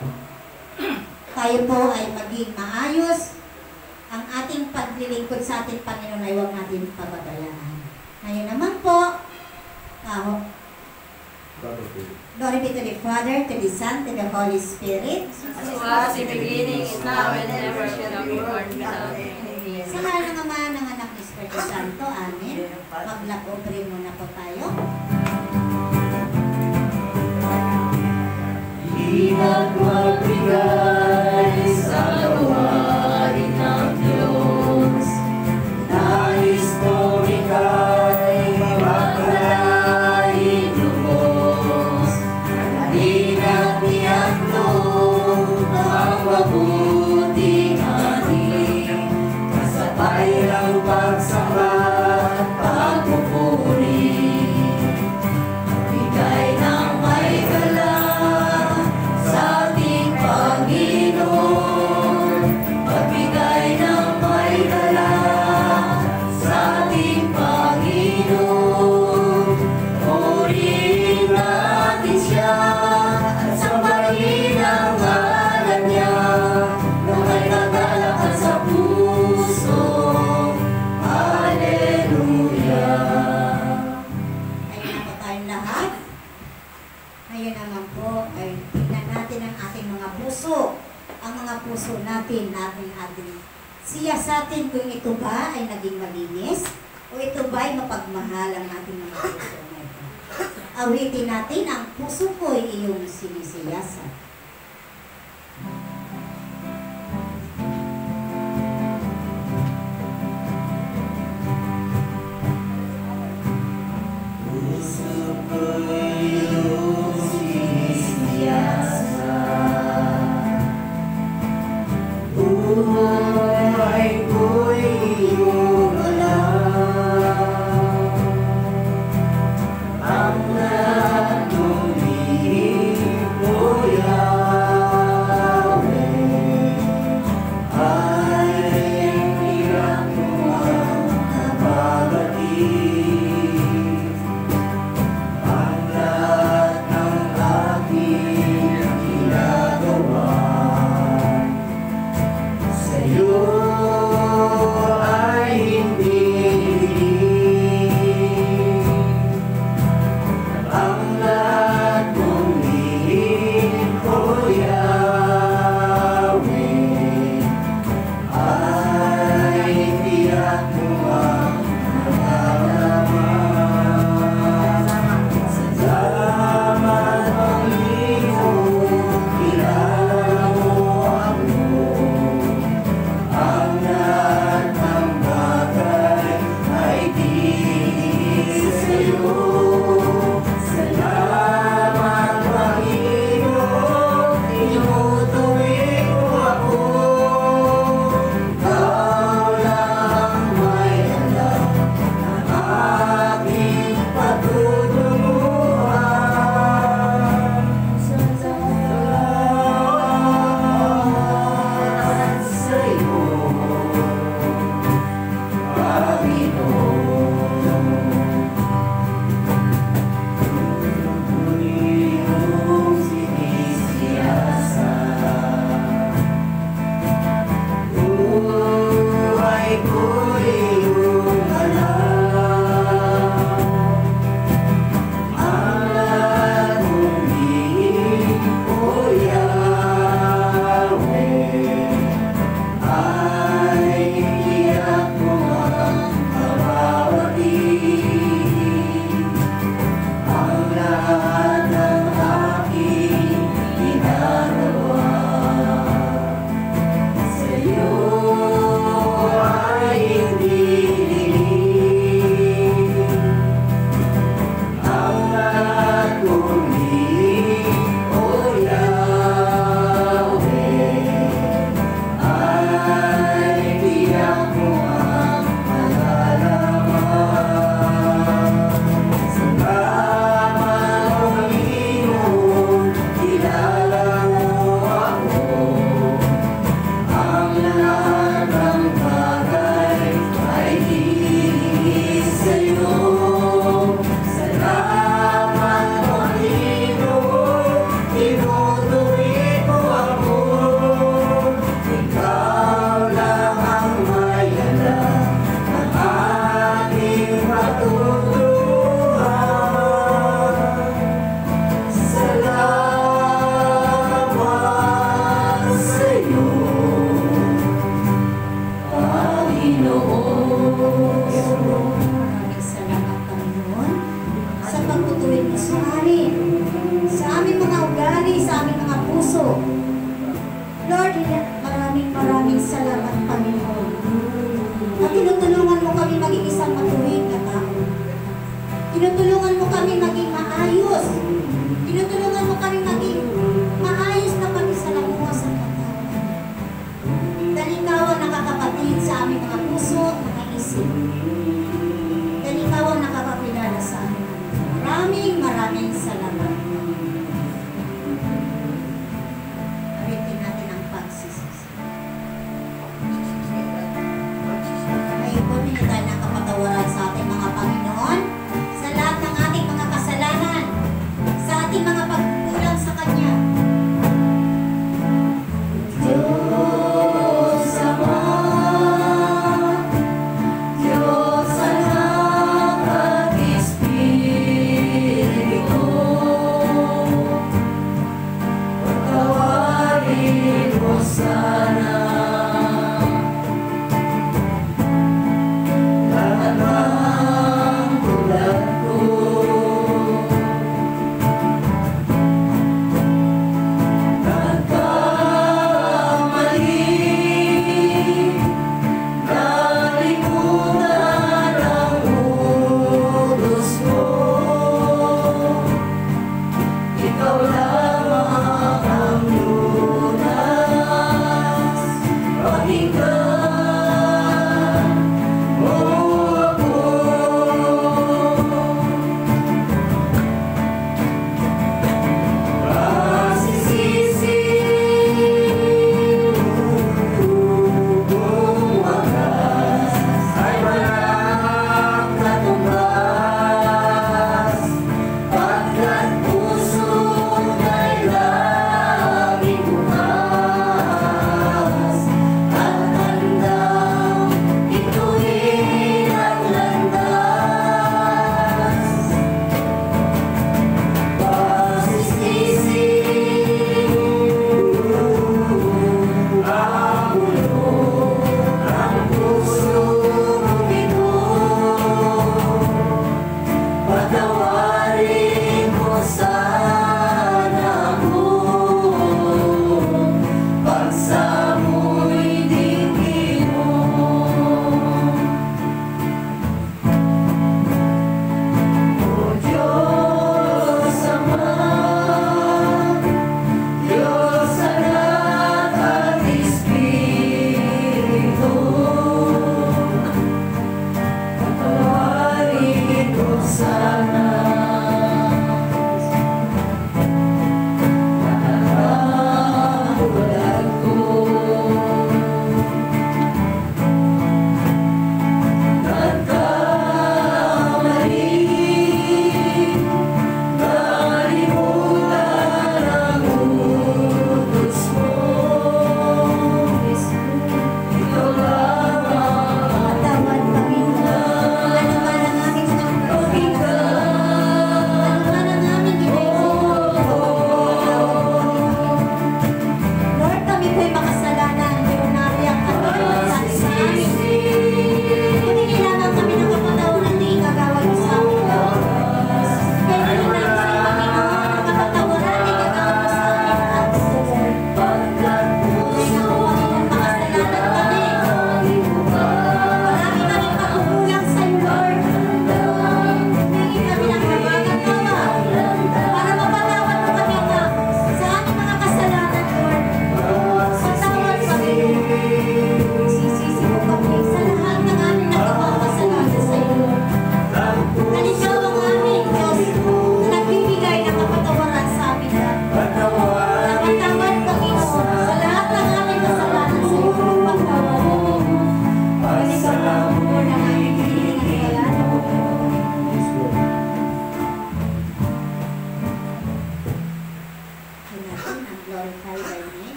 Speaker 4: tayo po ay maging maayos. Ang ating paglilingkod sa ating Panginoon ay huwag natin pababayaan. Ngayon naman po, glory be to the Father, to the Son, to the Holy Spirit.
Speaker 3: As was in the beginning, is now, and ever shall be, world without end.
Speaker 4: Sa ngalan ng Ama, ng Anak, ng Espiritu Santo. Amen. Maglakobre muna po tayo.
Speaker 3: Ingat magbigay sa gawain ng Diyos. Nais mo ika'y magpalain lubos. Ingat niyan mo ang mabuting ani. Kasabay ng pagsamba at pagpupuri. Bigay ng may galang sa ating Panginoon. Pagbigay ng may galang sa ating Panginoon. Purihin natin siya at sambahin ang ngalan niya na may kagalakan sa puso. Hallelujah.
Speaker 4: Ayun na po tayong lahat. Ngayon naman po ay tingnan natin ang ating mga puso. Ang mga puso natin siya sa atin kung ito ba ay naging malinis o ito ba ay mapagmahal ang ating mga puso na ito. Awitin natin ang puso ko ay iyong sinisiyasan.
Speaker 3: Buhay ko'y iyong alam. Ang nagulihim mo, Yahweh, ay hirap mo ang napabatid. Ang lahat ng aking ginagawa sa'yo
Speaker 4: Tinutulungan mo kami maging maayos. Tinutulungan mo kami maging maayos na pagisalamuha sa katawan. Dahil ikaw ang nakakapatid sa aming mga puso, mga isip. Dahil ikaw ang nakakakilala sa amin. Maraming salamat.